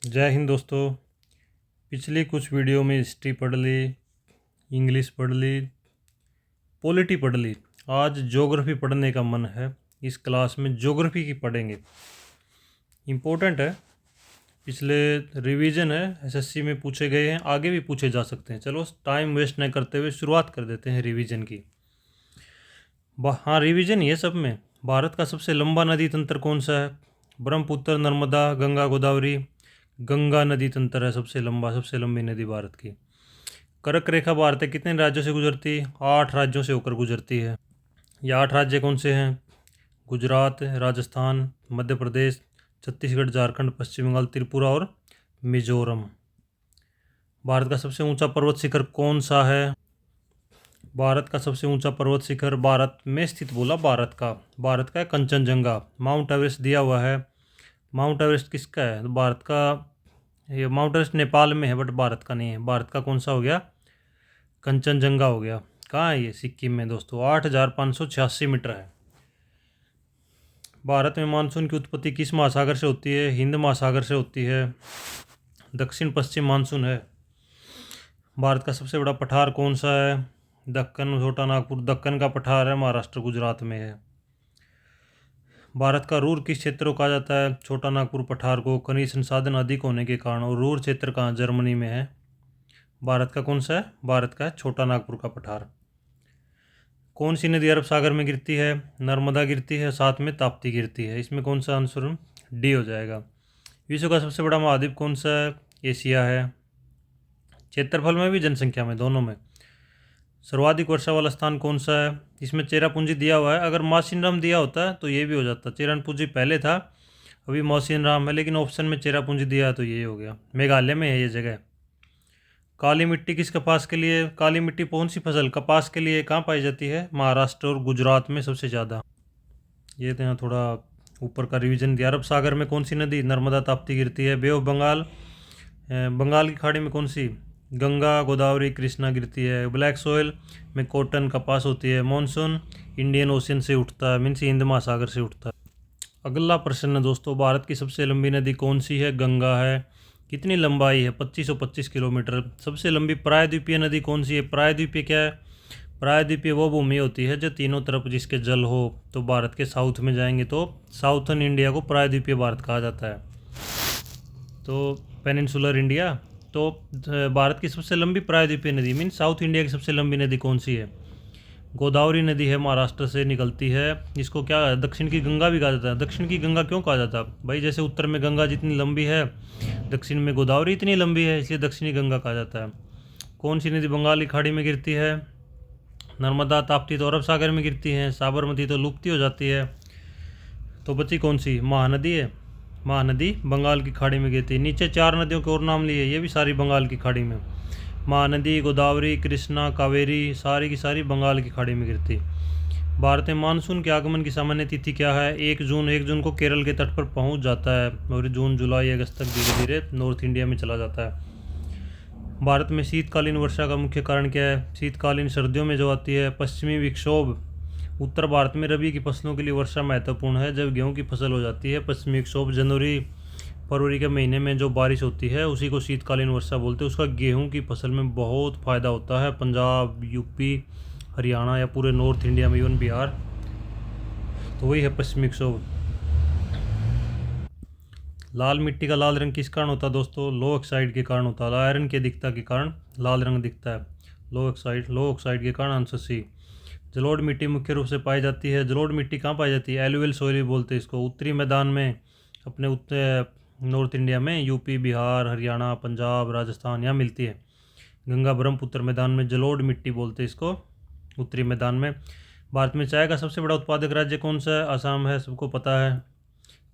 जय हिंद दोस्तों। पिछली कुछ वीडियो में हिस्ट्री पढ़ ली, इंग्लिश पढ़ ली, पॉलिटी पढ़ ली। आज ज्योग्राफी पढ़ने का मन है। इस क्लास में ज्योग्राफी की पढ़ेंगे। इम्पोर्टेंट है, पिछले रिवीजन है, एसएससी में पूछे गए हैं, आगे भी पूछे जा सकते हैं। चलो टाइम वेस्ट नहीं करते हुए शुरुआत कर देते हैं रिवीजन की। हाँ, रिवीजन ही है सब में। भारत का सबसे लंबा नदी तंत्र कौन सा है? ब्रह्मपुत्र, नर्मदा, गंगा, गोदावरी। गंगा नदी तंत्र है सबसे लंबा, सबसे लंबी नदी भारत की। कर्क रेखा भारत के कितने राज्यों से गुजरती है? 8 राज्यों से होकर गुजरती है। ये 8 राज्य कौन से हैं? गुजरात, राजस्थान, मध्य प्रदेश, छत्तीसगढ़, झारखंड, पश्चिम बंगाल, त्रिपुरा और मिजोरम। भारत का सबसे ऊंचा पर्वत शिखर कौन सा है? भारत का सबसे ऊंचा पर्वत शिखर भारत में स्थित, बोला भारत का है कंचनजंगा। माउंट एवरेस्ट दिया हुआ है। माउंट एवरेस्ट किसका है? तो भारत का। ये माउंट एवरेस्ट नेपाल में है बट भारत का नहीं है। भारत का कौन सा हो गया? कंचनजंगा हो गया। कहाँ है ये? सिक्किम में दोस्तों। 8,586 मीटर है। भारत में मानसून की उत्पत्ति किस महासागर से होती है? हिंद महासागर से होती है। दक्षिण पश्चिम मानसून है। भारत का सबसे बड़ा पठार कौन सा है? दक्कन, छोटा नागपुर। दक्कन का पठार है महाराष्ट्र, गुजरात में है। भारत का रूर किस क्षेत्र को कहा जाता है? छोटा नागपुर पठार को। खनिज संसाधन अधिक होने के कारण। और रूर क्षेत्र कहाँ? जर्मनी में है। भारत का कौन सा है? भारत का है छोटा नागपुर का पठार। कौन सी नदी अरब सागर में गिरती है? नर्मदा गिरती है, साथ में ताप्ती गिरती है। इसमें कौन सा आंसर डी हो जाएगा। विश्व का सबसे बड़ा महाद्वीप कौन सा है? एशिया है। क्षेत्रफल में भी, जनसंख्या में, दोनों में। सर्वाधिक वर्षा वाला स्थान कौन सा है? इसमें चेरापूंजी दिया हुआ है। अगर मौसिनराम दिया होता तो ये भी हो जाता। चेरापूंजी पहले था, अभी मौसिनराम है, लेकिन ऑप्शन में चेरापूंजी दिया है तो ये हो गया। मेघालय में है ये जगह। काली मिट्टी किस कपास के लिए? काली मिट्टी कौन सी फसल कपास के लिए कहाँ पाई जाती है? महाराष्ट्र और गुजरात में सबसे ज़्यादा। ये तो यहाँ थोड़ा ऊपर का रिवीजन दिया। अरब सागर में कौन सी नदी नर्मदा ताप्ती गिरती है? बे ऑफ बंगाल, बंगाल की खाड़ी में कौन सी? गंगा, गोदावरी, कृष्णा गिरती है। ब्लैक सोयल में कॉटन, कपास होती है। मानसून इंडियन ओशन से उठता है, मीन्स हिंद महासागर से उठता है। अगला प्रश्न है दोस्तों, भारत की सबसे लंबी नदी कौन सी है? गंगा है। कितनी लंबाई है? 2525 किलोमीटर। सबसे लंबी प्रायद्वीपीय नदी कौन सी है? प्रायद्वीपीय क्या है? प्रायद्वीपीय वो भूमि होती है जो तीनों तरफ जिसके जल हो। तो भारत के साउथ में जाएंगे तो साउथर्न इंडिया को प्रायद्वीपीय भारत कहा जाता है, तो पेनिनसुलर इंडिया। तो भारत की सबसे लंबी प्रायद्वीपीय नदी मीन साउथ इंडिया की सबसे लंबी नदी कौन सी है? गोदावरी नदी है, महाराष्ट्र से निकलती है। इसको क्या दक्षिण की गंगा भी कहा जाता है। दक्षिण की गंगा क्यों कहा जाता है भाई? जैसे उत्तर में गंगा जितनी लंबी है, दक्षिण में गोदावरी इतनी लंबी है, इसलिए दक्षिणी गंगा कहा जाता है। कौन सी नदी बंगाल की खाड़ी में गिरती है? नर्मदा, ताप्ती तो अरब सागर में गिरती हैं। साबरमती तो लुप्ती हो जाती है। तो बची कौन सी? महानदी है। महानदी बंगाल की खाड़ी में गिरती है। नीचे 4 नदियों के और नाम लिए, ये भी सारी बंगाल की खाड़ी में। महानदी, गोदावरी, कृष्णा, कावेरी, सारी की सारी बंगाल की खाड़ी में गिरती। भारत में मानसून के आगमन की सामान्य तिथि क्या है? 1 जून। 1 जून को केरल के तट पर पहुंच जाता है और जून, जुलाई, अगस्त तक धीरे धीरे नॉर्थ इंडिया में चला जाता है। भारत में शीतकालीन वर्षा का मुख्य कारण क्या है? शीतकालीन सर्दियों में जो आती है। पश्चिमी विक्षोभ। उत्तर भारत में रबी की फसलों के लिए वर्षा महत्वपूर्ण है। जब गेहूं की फसल हो जाती है, पश्चिमी विक्षोभ जनवरी फरवरी के महीने में जो बारिश होती है उसी को शीतकालीन वर्षा बोलते हैं। उसका गेहूं की फसल में बहुत फ़ायदा होता है। पंजाब, यूपी, हरियाणा या पूरे नॉर्थ इंडिया में, इवन बिहार। तो वही है पश्चिमी विक्षोभ। लाल मिट्टी का लाल रंग किस कारण होता है दोस्तों? लो ऑक्साइड के कारण होता है। आयरन की अधिकता के कारण लाल रंग दिखता है। लो ऑक्साइड के कारण आंसर सी। जलोढ़ मिट्टी मुख्य रूप से पाई जाती है। जलोढ़ मिट्टी कहाँ पाई जाती है? एलुवियल सॉइल भी बोलते हैं इसको। उत्तरी मैदान में, अपने उत्तर नॉर्थ इंडिया में, यूपी, बिहार, हरियाणा, पंजाब, राजस्थान, यहाँ मिलती है। गंगा ब्रह्मपुत्र मैदान में जलोढ़ मिट्टी बोलते हैं इसको, उत्तरी मैदान में। भारत में चाय का सबसे बड़ा उत्पादक राज्य कौन सा है? असम है, सबको पता है।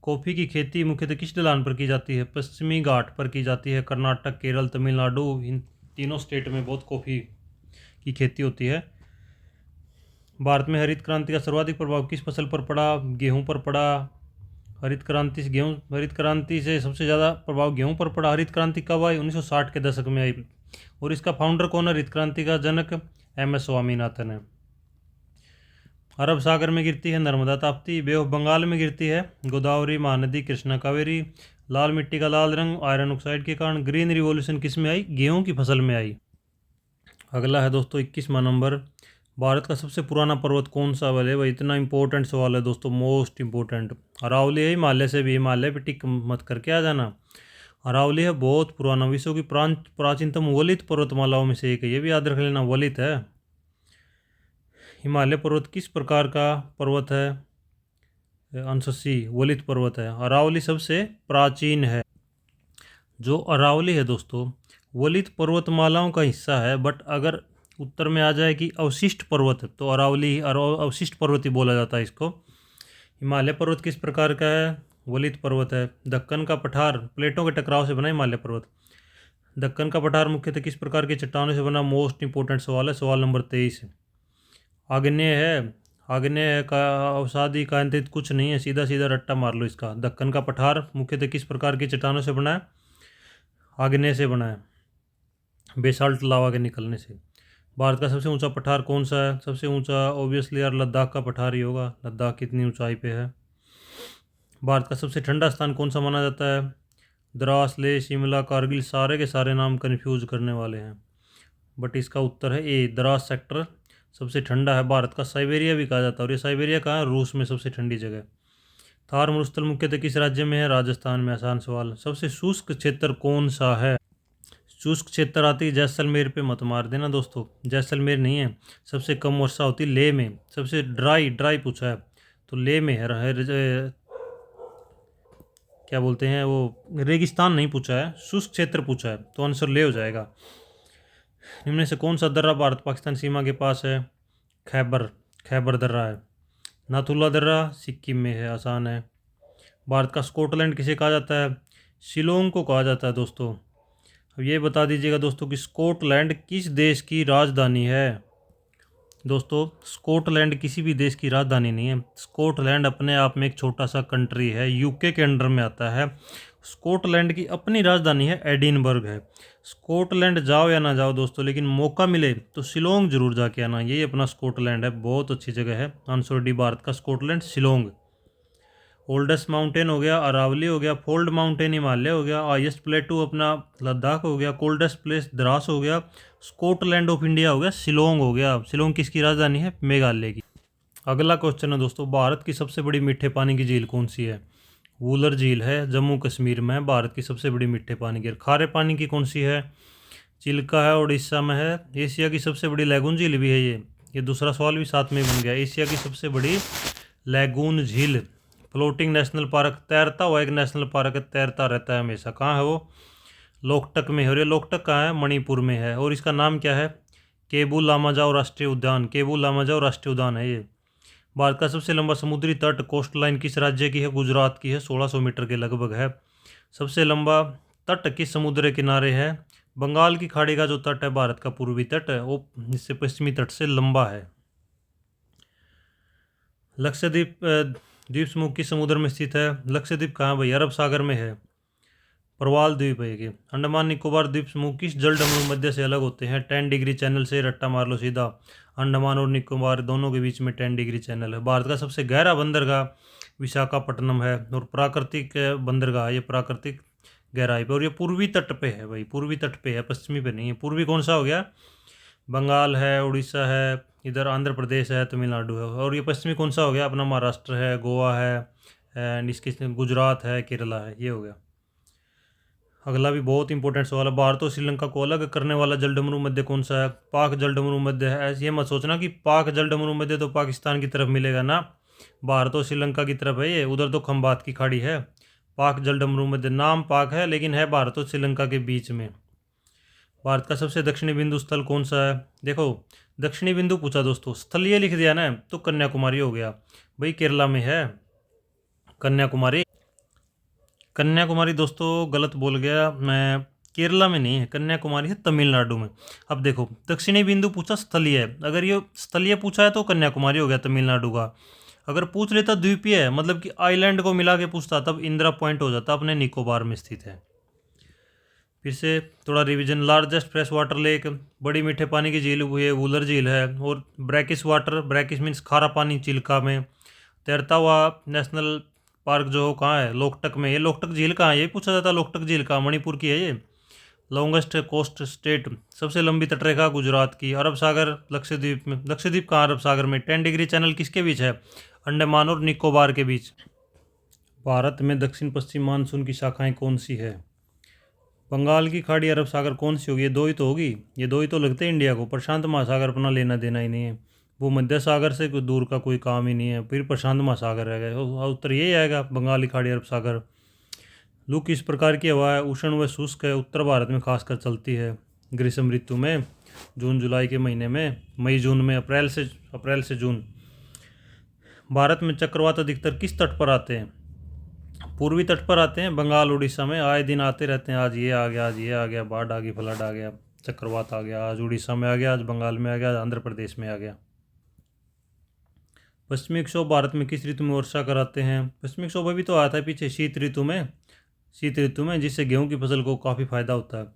कॉफ़ी की खेती मुख्यतः किस ढलान पर की जाती है? पश्चिमी घाट पर की जाती है। कर्नाटक, केरल, तमिलनाडु, इन तीनों स्टेट में बहुत कॉफ़ी की खेती होती है। भारत में हरित क्रांति का सर्वाधिक प्रभाव किस फसल पर पड़ा? गेहूं पर पड़ा। हरित क्रांति से सबसे ज़्यादा प्रभाव गेहूं पर पड़ा। हरित क्रांति कब आई? 1960 के दशक में आई। और इसका फाउंडर कौन है? हरित क्रांति का जनक एम एस स्वामीनाथन है। अरब सागर में गिरती है नर्मदा ताप्ती। बे ऑफ बंगाल में गिरती है गोदावरी, महानदी, कृष्णा, कावेरी। लाल मिट्टी का लाल रंग आयरन ऑक्साइड के कारण। ग्रीन रिवॉल्यूशन किस में आई? गेहूं की फसल में आई। अगला है दोस्तों 21वां नंबर, भारत का सबसे पुराना पर्वत कौन सा? वाले भाई इतना इंपॉर्टेंट सवाल है दोस्तों, मोस्ट इंपॉर्टेंट। अरावली है, हिमालय से भी, हिमालय पे टिक मत करके आ जाना। अरावली है बहुत पुराना, विश्व की प्राचीनतम वलित पर्वतमालाओं में से एक है, ये भी याद रख लेना, वलित है। हिमालय पर्वत किस प्रकार का पर्वत है? आंसर सी, वलित पर्वत है। अरावली सबसे प्राचीन है। जो अरावली है दोस्तों वलित पर्वतमालाओं का हिस्सा है, बट अगर उत्तर में आ जाए कि अवशिष्ट पर्वत तो अरावली अवशिष्ट पर्वत ही बोला जाता है इसको। हिमालय पर्वत किस प्रकार का है? वलित पर्वत है। दक्कन का पठार प्लेटों के टकराव से बना हिमालय पर्वत। दक्कन का पठार मुख्यतः किस प्रकार की चट्टानों से बना? मोस्ट इंपोर्टेंट सवाल है, सवाल नंबर 23। आग्नेय है, आग्नेय का अवसादी कांतित कुछ नहीं है, सीधा सीधा रट्टा मार लो इसका। दक्कन का पठार मुख्यतः किस प्रकार की चट्टानों से बना है? आग्नेय से बना है, बेसाल्ट लावा के निकलने से। भारत का सबसे ऊंचा पठार कौन सा है? सबसे ऊंचा ऑब्वियसली यार लद्दाख का पठार ही होगा, लद्दाख कितनी ऊंचाई पे है। भारत का सबसे ठंडा स्थान कौन सा माना जाता है? द्रास, लेह, शिमला, कारगिल, सारे के सारे नाम कन्फ्यूज करने वाले हैं, बट इसका उत्तर है ए, द्रास सेक्टर सबसे ठंडा है। भारत का साइबेरिया भी कहा जाता है, और ये साइबेरिया कहाँ है? रूस में सबसे ठंडी जगह। थार मरुस्थल मुख्यतः किस राज्य में है? राजस्थान में। आसान सवाल। सबसे शुष्क क्षेत्र कौन सा है? शुष्क क्षेत्र आती है जैसलमेर पे, मत मार देना दोस्तों, जैसलमेर नहीं है। सबसे कम वर्षा होती है लेह में। सबसे ड्राई पूछा है तो लेह में है, क्या बोलते हैं वो, रेगिस्तान नहीं पूछा है, शुष्क क्षेत्र पूछा है, तो आंसर ले हो जाएगा। निम्न से कौन सा दर्रा भारत पाकिस्तान सीमा के पास है? खैबर दर्रा है। नाथुला दर्रा सिक्किम में है, आसान है। भारत का स्कॉटलैंड किसे कहा जाता है? शिलोंग को कहा जाता है दोस्तों। अब ये बता दीजिएगा दोस्तों कि स्कॉटलैंड किस देश की राजधानी है? दोस्तों स्कॉटलैंड किसी भी देश की राजधानी नहीं है। स्कॉटलैंड अपने आप में एक छोटा सा कंट्री है, यूके के अंडर में आता है। स्कॉटलैंड की अपनी राजधानी है एडिनबर्ग है। स्कॉटलैंड जाओ या ना जाओ दोस्तों, लेकिन मौका मिले तो शिलोंग जरूर जाके आना, यही अपना स्कॉटलैंड है, बहुत अच्छी जगह है। आंसर डी, भारत का स्कॉटलैंड शिलोंग। ओल्डेस्ट माउंटेन हो गया अरावली हो गया, फोल्ड माउंटेन हिमालय हो गया, हाईएस्ट प्लेटू अपना लद्दाख हो गया, कोल्डेस्ट प्लेस द्रास हो गया, स्कॉटलैंड ऑफ इंडिया हो गया शिलोंग हो गया। शिलोंग किसकी राजधानी है? मेघालय की। अगला क्वेश्चन है दोस्तों, भारत की सबसे बड़ी मीठे पानी की झील कौन सी है? वूलर झील है, जम्मू कश्मीर में है भारत की सबसे बड़ी मीठे पानी की। खारे पानी की कौन सी है? चिल्का है, उड़ीसा में है। एशिया की सबसे बड़ी लैगून झील भी है ये दूसरा सवाल भी साथ में बन गया। एशिया की सबसे बड़ी लैगून झील, फ्लोटिंग नेशनल पार्क, तैरता हुआ एक नेशनल पार्क है, तैरता रहता है हमेशा। कहाँ है वो? लोकटक में है, और ये लोकटक कहाँ है? मणिपुर में है। और इसका नाम क्या है? केबू लामाजाओ राष्ट्रीय उद्यान। केबू लामाजाओ राष्ट्रीय उद्यान है ये। भारत का सबसे लंबा समुद्री तट कोस्ट लाइन किस राज्य की है? गुजरात की है, 1600 मीटर के लगभग है। सबसे लंबा तट किस समुद्र किनारे है? बंगाल की खाड़ी का जो तट है भारत का पूर्वी तट है वो इससे पश्चिमी तट से लंबा है। लक्षद्वीप द्वीप समूह किस समुद्र में स्थित है? लक्षद्वीप कहाँ भाई? अरब सागर में है, प्रवाल द्वीप है ये। अंडमान निकोबार द्वीप समूह किस जलडमरू मध्य से अलग होते हैं? 10 डिग्री चैनल से, रट्टा मार लो सीधा। अंडमान और निकोबार दोनों के बीच में 10 डिग्री चैनल है। भारत का सबसे गहरा बंदरगाह विशाखापट्टनम है, और प्राकृतिक बंदरगाह है ये, प्राकृतिक गहराई पे, और ये पूर्वी तट पे है भाई, पूर्वी तट पे है, पश्चिमी पे नहीं है। पूर्वी कौन सा हो गया? बंगाल है, उड़ीसा है, इधर आंध्र प्रदेश है, तमिलनाडु है। और ये पश्चिमी कौन सा हो गया? अपना महाराष्ट्र है, गोवा है, एंड इसके गुजरात है, केरला है, ये हो गया। अगला भी बहुत इंपॉर्टेंट सवाल है, भारत और श्रीलंका को अलग करने वाला जलडमरू मध्य कौन सा है? पाक जलडमरू मध्य है। ऐसे ये मत सोचना कि पाक जलडमरू मध्य तो पाकिस्तान की तरफ मिलेगा ना, भारत और श्रीलंका की तरफ है ये, उधर तो खंबात की खाड़ी है। पाक जलडमरू मध्य नाम पाक है, लेकिन है भारत और श्रीलंका के बीच में। भारत का सबसे दक्षिणी बिंदु स्थल कौन सा है? देखो दक्षिणी बिंदु पूछा दोस्तों, स्थलीय लिख दिया ना तो कन्याकुमारी हो गया भाई, केरला में है कन्याकुमारी। कन्याकुमारी दोस्तों गलत बोल गया मैं, केरला में नहीं है, कन्याकुमारी है तमिलनाडु में। अब देखो दक्षिणी बिंदु पूछा स्थलीय है, अगर ये स्थलीय पूछा है तो कन्याकुमारी हो गया तमिलनाडु का। अगर पूछ लेता द्वीपीय है, मतलब कि आइलैंड को मिला के पूछता, तब इंदिरा पॉइंट हो जाता, अपने निकोबार में स्थित है। फिर से थोड़ा revision, largest fresh water lake, बड़ी मीठे पानी की झील हुई है, वूलर झील है। और ब्रैकिस वाटर, ब्रैकिस मीन्स खारा पानी, चिल्का में। तैरता हुआ नेशनल पार्क जो हो कहाँ है, लोकटक में। ये लोकटक झील कहाँ है, ये पूछा जाता है। लोकटक झील कहाँ, मणिपुर की है ये। लॉन्गेस्ट कोस्ट स्टेट, सबसे लंबी तटरेखा गुजरात की। अरब सागर लक्षद्वीप में, लक्षद्वीप कहाँ अरब सागर में। 10 डिग्री चैनल किसके बीच है, अंडमान और निकोबार के बीच। भारत में दक्षिण पश्चिम मानसून की शाखाएं कौन सी है। बंगाल की खाड़ी, अरब सागर, कौन सी होगी, ये दो ही तो होगी। ये दो ही तो लगते हैं इंडिया को। प्रशांत महासागर अपना लेना देना ही नहीं है, वो मध्य सागर से कोई दूर का कोई काम ही नहीं है। फिर प्रशांत महासागर रहेगा, उत्तर यही आएगा, बंगाली खाड़ी, अरब सागर। लू किस प्रकार की हवा है, उष्ण व शुष्क है, उत्तर भारत में खासकर चलती है। ग्रीष्म ऋतु में, जून जुलाई के महीने में, मई जून में, अप्रैल से जून। भारत में चक्रवात अधिकतर किस तट पर आते हैं, पूर्वी तट पर आते हैं। बंगाल उड़ीसा में आए दिन आते रहते हैं। आज ये आ गया, आज ये आ गया, बाढ़ आ गई, फ्लड आ गया, चक्रवात आ गया। आज उड़ीसा में आ गया, आज बंगाल में आ गया, आज आंध्र प्रदेश में आ गया। पश्चिमी विक्षोभ भारत में किस ऋतु में वर्षा कराते हैं। पश्चिमी विक्षोभ अभी तो आया था पीछे, शीत ऋतु में, जिससे गेहूं की फसल को काफ़ी फायदा होता है।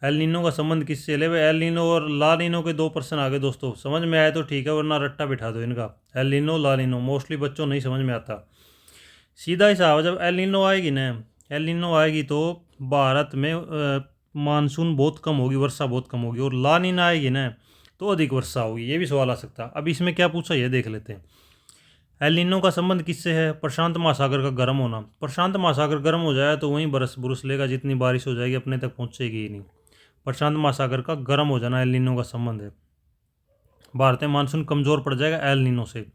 एल नीनो का संबंध किससे ले, एल नीनो और ला नीनो के 2 प्रश्न आ गए दोस्तों। समझ में आए तो ठीक है, वरना रट्टा बिठा दो इनका। एल नीनो, ला नीनो मोस्टली बच्चों नहीं समझ में आता। सीधा ही साहब, जब एल नीनो आएगी ना, एल नीनो आएगी तो भारत में मानसून बहुत कम होगी, वर्षा बहुत कम होगी। और ला नीना आएगी ना तो अधिक वर्षा होगी। ये भी सवाल आ सकता है। अब इसमें क्या पूछा ये देख लेते हैं। एल नीनो का संबंध किससे है, प्रशांत महासागर का गर्म होना। प्रशांत महासागर गर्म हो जाए तो वहीं बरस लेगा, जितनी बारिश हो जाएगी अपने तक पहुंचेगी ही नहीं। प्रशांत महासागर का गर्म हो जाना एल नीनो का संबंध है। भारत में मानसून कमज़ोर पड़ जाएगा एल नीनो से।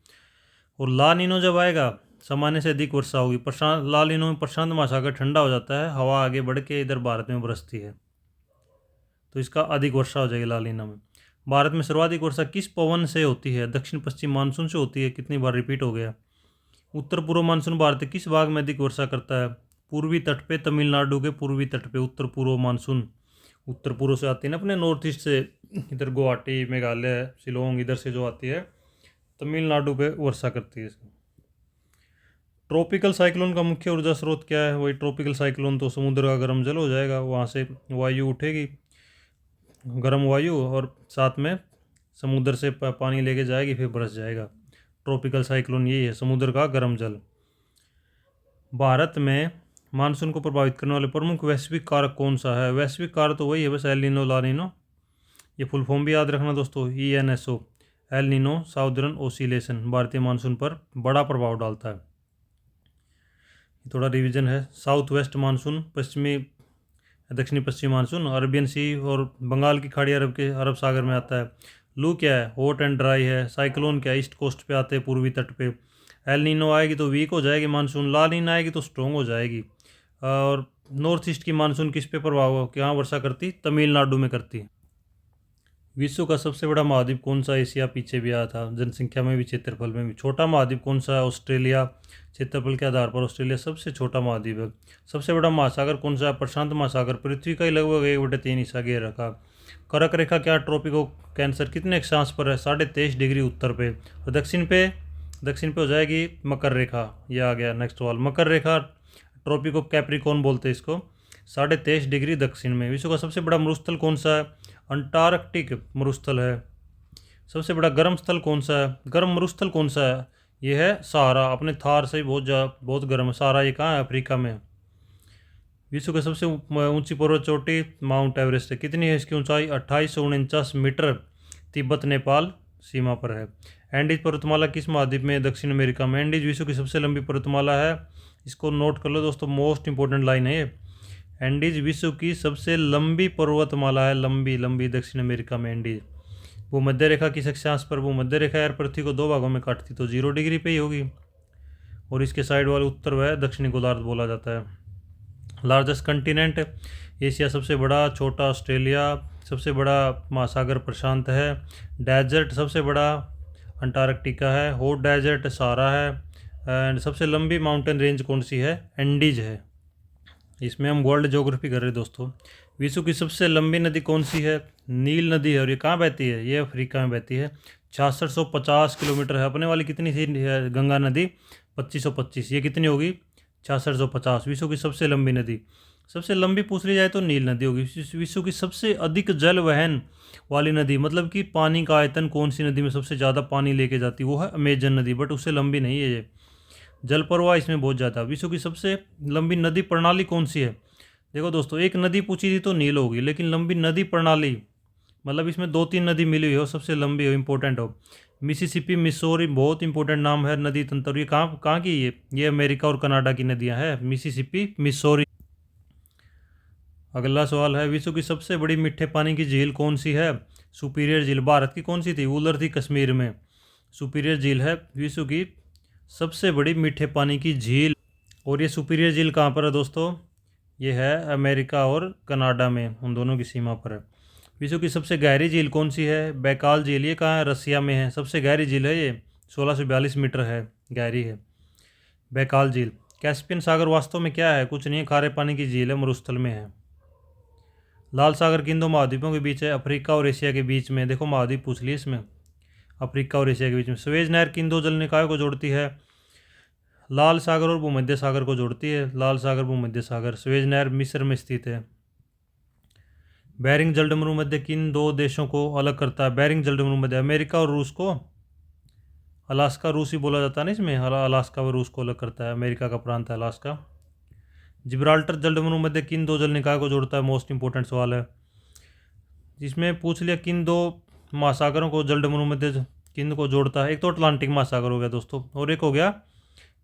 और ला नीनो जब आएगा, सामान्य से अधिक वर्षा होगी। ला नीनो में प्रशांत महासागर ठंडा हो जाता है, हवा आगे बढ़ के इधर भारत में बरसती है, तो इसका अधिक वर्षा हो जाएगी ला नीनो में। भारत में सर्वाधिक वर्षा किस पवन से होती है, दक्षिण पश्चिम मानसून से होती है। कितनी बार रिपीट हो गया। उत्तर पूर्व मानसून भारत के किस भाग में अधिक वर्षा करता है, पूर्वी तट पे, तमिलनाडु के पूर्वी तट पे। उत्तर पूर्व मानसून उत्तर पूर्व से आती है ना, अपने नॉर्थ ईस्ट से, इधर गुवाहाटी, मेघालय, शिलोंग, इधर से जो आती है, तमिलनाडु पे वर्षा करती है। ट्रॉपिकल साइक्लोन का मुख्य ऊर्जा स्रोत क्या है, वही ट्रॉपिकल साइक्लोन तो समुद्र का गर्म जल हो जाएगा, वहाँ से वायु उठेगी, गर्म वायु, और साथ में समुद्र से पानी लेके जाएगी, फिर बरस जाएगा। ट्रॉपिकल साइक्लोन यही है, समुद्र का गर्म जल। भारत में मानसून को प्रभावित करने वाले प्रमुख वैश्विक कारक कौन सा है। वैश्विक कारक तो वही है बस, एल नीनो, ला नीनो। ये फुल फॉर्म भी याद रखना दोस्तों, ENSO, El Nino southern oscillation, भारतीय मानसून पर बड़ा प्रभाव डालता है। थोड़ा रिवीजन है। साउथ वेस्ट मानसून, दक्षिणी पश्चिमी मानसून, अरबियन सी और बंगाल की खाड़ी, अरब सागर में आता है। लू क्या है, हॉट एंड ड्राई है। साइक्लोन क्या है, ईस्ट कोस्ट पे आते हैं, पूर्वी तट पे। एल नीनो आएगी तो वीक हो जाएगी मानसून, ला नीना आएगी तो स्ट्रॉन्ग हो जाएगी। और नॉर्थ ईस्ट की मानसून किस पे प्रभाव हो, कहाँ वर्षा करती, तमिलनाडु में करती। विश्व का सबसे बड़ा महाद्वीप कौन सा, एशिया पीछे भी आया था, जनसंख्या में भी, क्षेत्रफल में भी। छोटा महाद्वीप कौन सा है, ऑस्ट्रेलिया। क्षेत्रफल के आधार पर ऑस्ट्रेलिया सबसे छोटा महाद्वीप है। सबसे बड़ा महासागर कौन सा है, प्रशांत महासागर, पृथ्वी का ही लगभग 1/3 हिस्सा घेर रखा। कर्क रेखा क्या, ट्रॉपिक ऑफ कैंसर, कितने अक्षांश पर है, 23.5 डिग्री उत्तर पे। और दक्षिण पे हो जाएगी मकर रेखा। ये आ गया नेक्स्ट सवाल, मकर रेखा, ट्रॉपिक ऑफ कैप्रिकॉर्न बोलते हैं इसको, 23.5 डिग्री दक्षिण में। विश्व का सबसे बड़ा मरुस्थल कौन सा है, अंटार्कटिक मरुस्थल है। सबसे बड़ा गर्म स्थल कौन सा है, गर्म मरुस्थल कौन सा है, ये है सहारा, अपने थार से बहुत गर्म है सहारा। ये कहाँ है, अफ्रीका में। विश्व की सबसे ऊंची पर्वत चोटी माउंट एवरेस्ट है। कितनी है इसकी ऊंचाई, 2849 मीटर, तिब्बत नेपाल सीमा पर है। एंडीज पर्वतमाला किस महाद्वीप में, दक्षिण अमेरिका में। एंडीज विश्व की सबसे लंबी पर्वतमाला है, इसको नोट कर लो दोस्तों, मोस्ट इंपॉर्टेंट लाइन है ये। एंडीज विश्व की सबसे लंबी पर्वतमाला है, लंबी दक्षिण अमेरिका में एंडीज। वो मध्य रेखा किस अक्षांश पर, वो मध्य रेखा यार पृथ्वी को 2 भागों में काटती तो 0 डिग्री पे ही होगी, और इसके साइड वाले उत्तर वह दक्षिणी गोलार्ध बोला जाता है। लार्जेस्ट कंटिनेंट, एशिया सबसे बड़ा, छोटा ऑस्ट्रेलिया, सबसे बड़ा महासागर प्रशांत है। डेजर्ट सबसे बड़ा अंटार्कटिका है, हॉट डेजर्ट सहारा है। एंड सबसे लंबी माउंटेन रेंज कौन सी है, एंडीज है। इसमें हम वर्ल्ड ज्योग्राफी कर रहे हैं दोस्तों। विश्व की सबसे लंबी नदी कौन सी है, नील नदी है, और ये कहाँ बहती है, ये अफ्रीका में बहती है। 6650 किलोमीटर है। अपने वाली कितनी थी गंगा नदी, 2525, ये कितनी होगी, 6650। विश्व की सबसे लंबी नदी, सबसे लंबी पूछ ली जाए तो नील नदी होगी। विश्व की सबसे अधिक जल वहन वाली नदी, मतलब कि पानी का आयतन कौन सी नदी में सबसे ज़्यादा पानी लेके जाती, वो है अमेजन नदी, बट उससे लंबी नहीं है ये। जल प्रवाह इसमें बहुत ज़्यादा। विश्व की सबसे लंबी नदी प्रणाली कौन सी है? देखो दोस्तों, एक नदी पूछी थी तो नील होगी, लेकिन लंबी नदी प्रणाली मतलब इसमें 2-3 नदी मिली हुई हो, सबसे लंबी हो, इंपॉर्टेंट हो। मिसिसिपी, मिसौरी, बहुत इंपॉर्टेंट नाम है नदी तंत्र। ये कहाँ कहाँ की ये अमेरिका और कनाडा की नदियाँ हैं, मिसिसिपी, मिसौरी। अगला सवाल है, विश्व की सबसे बड़ी मीठे पानी की झील कौन सी है? सुपीरियर झील। भारत की कौन सी थी? वुलर थी कश्मीर में। सुपीरियर झील है विश्व की सबसे बड़ी मीठे पानी की झील। और ये सुपीरियर झील कहाँ पर है दोस्तों? ये है अमेरिका और कनाडा में, उन दोनों की सीमा पर है। विश्व की सबसे गहरी झील कौन सी है? बैकाल झील। ये कहाँ है? रसिया में है। सबसे गहरी झील है ये, 1642 मीटर है, गहरी है बैकाल झील। कैस्पियन सागर वास्तव में क्या है? कुछ नहीं है, खारे पानी की झील है, मरुस्थल में है। लाल सागर किन दो महाद्वीपों के बीच है? अफ्रीका और एशिया के बीच में। देखो महाद्वीप पूछ लिए इसमें, अफ्रीका और एशिया के बीच में। स्वेज नहर किन दो जल निकायों को जोड़ती है? लाल सागर और भूमध्य सागर को जोड़ती है। लाल सागर, भूमध्य सागर। स्वेज नहर मिस्र में स्थित है। बेरिंग जलडमरू मध्य किन दो देशों को अलग करता है? बेरिंग जलडमरू मध्य अमेरिका और रूस को। अलास्का रूस ही बोला जाता है ना इसमें, अलास्का व रूस को अलग करता है, अमेरिका का प्रांत है अलास्का। जिब्राल्टर जलडमरू मध्य किन दो जल निकाय को जोड़ता है? मोस्ट इंपोर्टेंट सवाल है। जिसमें पूछ लिया किन दो महासागरों को जलडमरू मध्य किन को जोड़ता है? एक तो अटलांटिक महासागर हो गया दोस्तों, और एक हो गया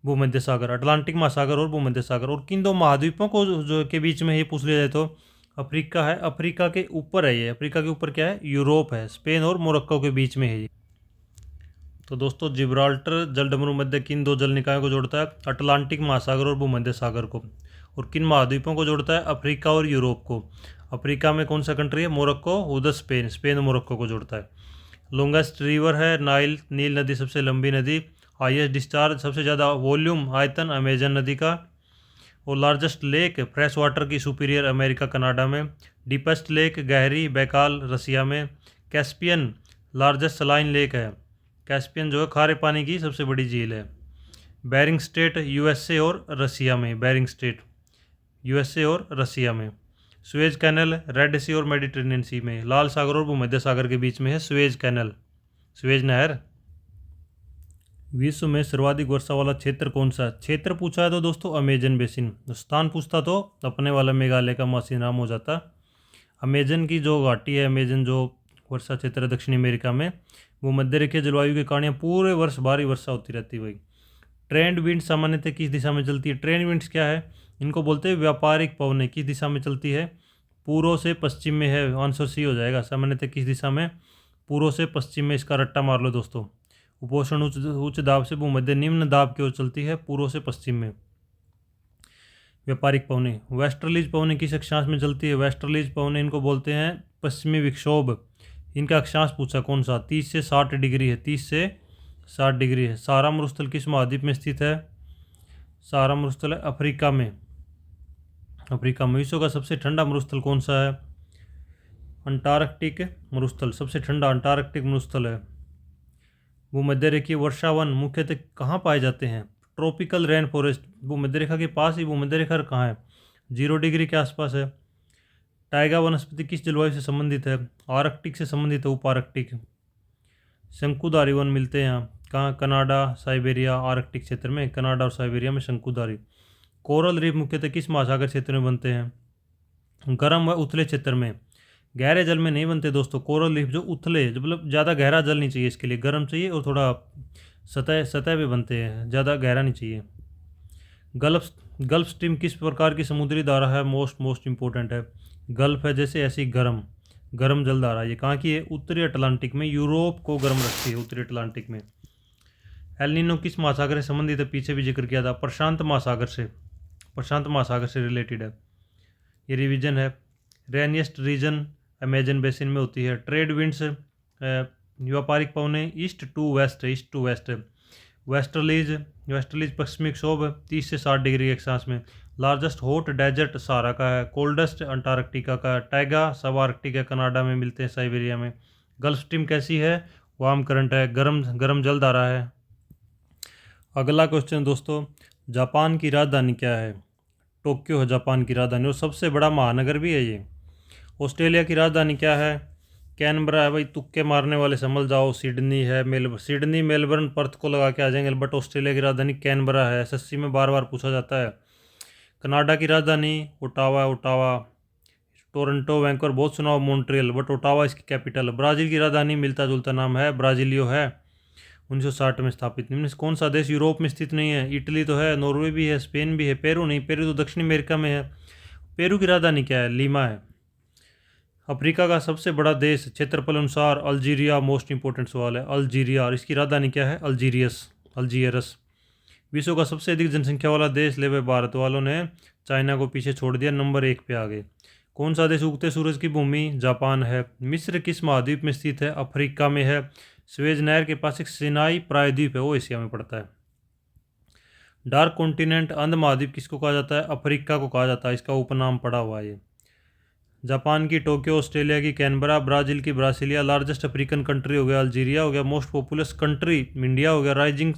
भूमध्य सागर। अटलांटिक महासागर और भूमध्य सागर। और किन दो महाद्वीपों को जो के बीच में ये पूछ लिया जाए तो अफ्रीका है। अफ्रीका के ऊपर है ये, अफ्रीका के ऊपर क्या है? यूरोप है। स्पेन और मोरक्को के बीच में है ये। तो दोस्तों, जिब्राल्टर जलडमरू मध्य किन दो जल निकायों को जोड़ता है? अटलांटिक महासागर और भूमध्य सागर को। और किन महाद्वीपों को जोड़ता है? अफ्रीका और यूरोप को। अफ्रीका में कौन सा कंट्री है? मोरक्को। उधर स्पेन, स्पेन और मोरक्को को जोड़ता है। लॉन्गेस्ट रिवर है नाइल, नील नदी सबसे लंबी नदी। हाईएस्ट डिस्चार्ज, सबसे ज़्यादा वॉल्यूम, आयतन, अमेजन नदी का। और लार्जेस्ट लेक फ्रेश वाटर की, सुपीरियर, अमेरिका कनाडा में। डीपेस्ट लेक गहरी, बैकाल रसिया में। कैस्पियन लार्जेस्ट सलाइन लेक है। कैस्पियन जो है खारे पानी की सबसे बड़ी झील है। बेरिंग स्टेट यूएसए और रसिया में। बेरिंग स्टेट यूएसए और रसिया में। स्वेज कैनल रेड सी और मेडिटेरेनियन सी में। लाल सागर और भूमध्य सागर के बीच में है स्वेज कैनल, स्वेज नहर। विश्व में सर्वाधिक वर्षा वाला क्षेत्र कौन सा? क्षेत्र पूछा है तो दोस्तों अमेजन बेसिन। स्थान पूछता तो अपने वाला मेघालय का मासीराम हो जाता। अमेजन की जो घाटी है, अमेजन जो वर्षा क्षेत्र है दक्षिणी अमेरिका में, वो मध्य रेखीय जलवायु के कारण पूरे वर्ष भारी वर्षा होती रहती है भाई। ट्रेंड विंड सामान्यतः किस दिशा में चलती है? ट्रेंड विंड्स क्या है? इनको बोलते हैं व्यापारिक पवनें। किस दिशा में चलती है? पूर्व से पश्चिम में है। आंसर सी हो जाएगा। सामान्यतः किस दिशा में? पूर्व से पश्चिम में। इसका रट्टा मार लो दोस्तों। उपोषण उच्च दाब से भूमध्य निम्न दाब की ओर चलती है, पूर्व से पश्चिम में। व्यापारिक पवनें। वेस्टर्लीज पवनें किस अक्षांश में चलती है? वेस्टर्लीज पवनें इनको बोलते हैं पश्चिमी विक्षोभ। इनका अक्षांश पूछा कौन सा? 30 से 60 डिग्री है। 30 से 60 डिग्री है। सहारा मरुस्थल किस महाद्वीप में स्थित है? सहारा मरुस्थल है अफ्रीका में। अफ्रीका में। विश्व का सबसे ठंडा मरुस्थल कौन सा है? अंटार्कटिक मरुस्थल। सबसे ठंडा अंटार्कटिक मरुस्थल है। भूमध्य रेखीय वर्षावन मुख्यतः कहाँ पाए जाते हैं? Tropical rain forest. भूमध्य रेखा के पास ही। भूमध्य रेखा कहाँ है? 0 डिग्री के आसपास है। टाइगा वनस्पति किस जलवायु से संबंधित है? आर्कटिक से संबंधित है, उपार्कटिक। शंकुधारी वन मिलते हैं यहाँ कहाँ? कनाडा, साइबेरिया, आर्कटिक क्षेत्र में। कनाडा और साइबेरिया में शंकुधारी। कोरल रीफ मुख्यतः किस महासागर क्षेत्र में बनते हैं? गर्म व उथले क्षेत्र में। गहरे जल में नहीं बनते दोस्तों। कोरल रीफ जो उथले, जो मतलब ज़्यादा गहरा जल नहीं चाहिए इसके लिए, गर्म चाहिए और थोड़ा सतह सतह पे बनते हैं, ज़्यादा गहरा नहीं चाहिए। गल्फ स्ट्रीम किस प्रकार की समुद्री धारा है? मोस्ट इंपॉर्टेंट है। गल्फ है जैसे, ऐसी गर्म जलधारा। ये कहाँ की है? उत्तरी अटलांटिक में। यूरोप को गर्म रखती है उत्तरी अटलांटिक में। एल नीनो किस महासागर से संबंधित है? पीछे भी जिक्र किया था, प्रशांत महासागर से। प्रशांत महासागर से रिलेटेड है। ये रिवीजन है। रेनियस्ट रीजन अमेजन बेसिन में होती है। ट्रेड विंड्स व्यापारिक पवनें ईस्ट टू वेस्ट है। वेस्टर्लीज पश्चिमी क्षोभ 30 से 60 डिग्री के अक्षांश में। लार्जेस्ट हॉट डेजर्ट सहारा का है। कोल्डेस्ट अंटार्कटिका का। टाइगा सब आर्कटिका कनाडा में मिलते हैं, साइबेरिया में। गल्फ स्ट्रीम कैसी है? वार्म करंट है, गर्म जलधारा है। अगला क्वेश्चन दोस्तों, जापान की राजधानी क्या है? टोक्यो है जापान की राजधानी, और सबसे बड़ा महानगर भी है ये। ऑस्ट्रेलिया की राजधानी क्या है? कैनबरा है भाई, तुक्के मारने वाले संभल जाओ। सिडनी है, सिडनी मेलबर्न पर्थ को लगा के आ जाएंगे, बट ऑस्ट्रेलिया की राजधानी कैनबरा है। एसएससी में बार बार पूछा जाता है। कनाडा की राजधानी ओटावा है, ओटावा। टोरंटो, वैंकूवर बहुत सुना हो, मॉन्ट्रियल, बट ओटावा इसकी कैपिटल है। ब्राज़ील की राजधानी मिलता जुलता नाम है, ब्राज़ीलियो है। 1960 में स्थापित। निम्न से कौन सा देश यूरोप में स्थित नहीं है? इटली तो है, नॉर्वे भी है, स्पेन भी है, पेरू नहीं, पेरू तो दक्षिण अमेरिका में है। पेरू की राजधानी क्या है? लीमा है। अफ्रीका का सबसे बड़ा देश क्षेत्रफल अनुसार? अल्जीरिया। मोस्ट इंपॉर्टेंट सवाल है, अल्जीरिया। और इसकी राजधानी क्या है? अल्जीरियस। विश्व का सबसे अधिक जनसंख्या वाला देश? ले भाई, भारत वालों ने चाइना को पीछे छोड़ दिया, नंबर 1 पे आ गए। कौन सा देश उगते सूरज की भूमि? जापान है। मिस्र किस महाद्वीप में स्थित है? अफ्रीका में है। स्वेज नहर के पास एक सिनाई प्रायद्वीप है, वो एशिया में पड़ता है। डार्क कॉन्टिनेंट, अंध महाद्वीप किसको कहा जाता है? अफ्रीका को कहा जाता है, इसका उपनाम पड़ा हुआ है ये। जापान की टोक्यो, ऑस्ट्रेलिया की कैनबरा, ब्राज़ील की ब्रासिलिया, लार्जेस्ट अफ्रीकन कंट्री हो गया अल्जीरिया हो गया, मोस्ट पॉपुलस कंट्री इंडिया हो गया, राइजिंग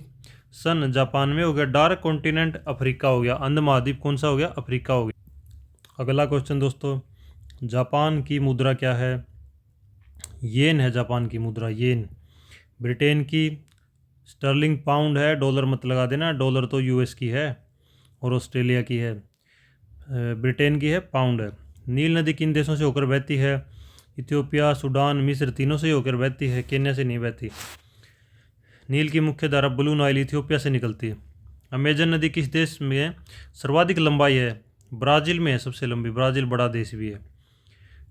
सन जापान में हो गया, डार्क कॉन्टिनेंट अफ्रीका हो गया, अंध महाद्वीप कौन सा हो गया? अफ्रीका हो गया। अगला क्वेश्चन दोस्तों, जापान की मुद्रा क्या है? येन है जापान की मुद्रा, येन। ब्रिटेन की स्टर्लिंग पाउंड है, डॉलर मत लगा देना, डॉलर तो यूएस की है और ऑस्ट्रेलिया की है। ब्रिटेन की है, पाउंड है। नील नदी किन देशों से होकर बहती है? इथियोपिया, सूडान, मिस्र, तीनों से होकर बहती है, केन्या से नहीं बहती। नील की मुख्य धारा ब्लू नाइल इथियोपिया से निकलती है। अमेजन नदी किस देश में सर्वाधिक लंबाई है? ब्राज़ील में है सबसे लंबी, ब्राज़ील बड़ा देश भी है।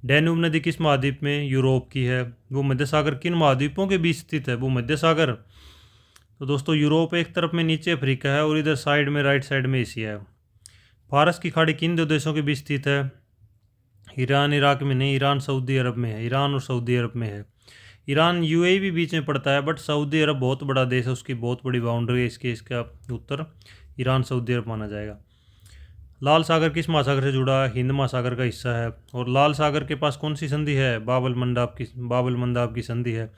डैन्यूब नदी किस महाद्वीप में? यूरोप की है। भूमध्य सागर किन महाद्वीपों के बीच स्थित है? भूमध्य सागर तो दोस्तों यूरोप एक तरफ में, नीचे अफ्रीका है और इधर साइड में, राइट साइड में एशिया है। फारस की खाड़ी किन दो देशों के बीच स्थित है? ईरान इराक में नहीं, ईरान सऊदी अरब में है, ईरान और सऊदी अरब में है। ईरान यूएई भी बीच में पड़ता है, बट सऊदी अरब बहुत बड़ा देश है, उसकी बहुत बड़ी बाउंड्री है, इसका उत्तर ईरान सऊदी अरब माना जाएगा। लाल सागर किस महासागर से जुड़ा है? हिंद महासागर का हिस्सा है। और लाल सागर के पास कौन सी संधि है? बाबल मंदाब की संधि है।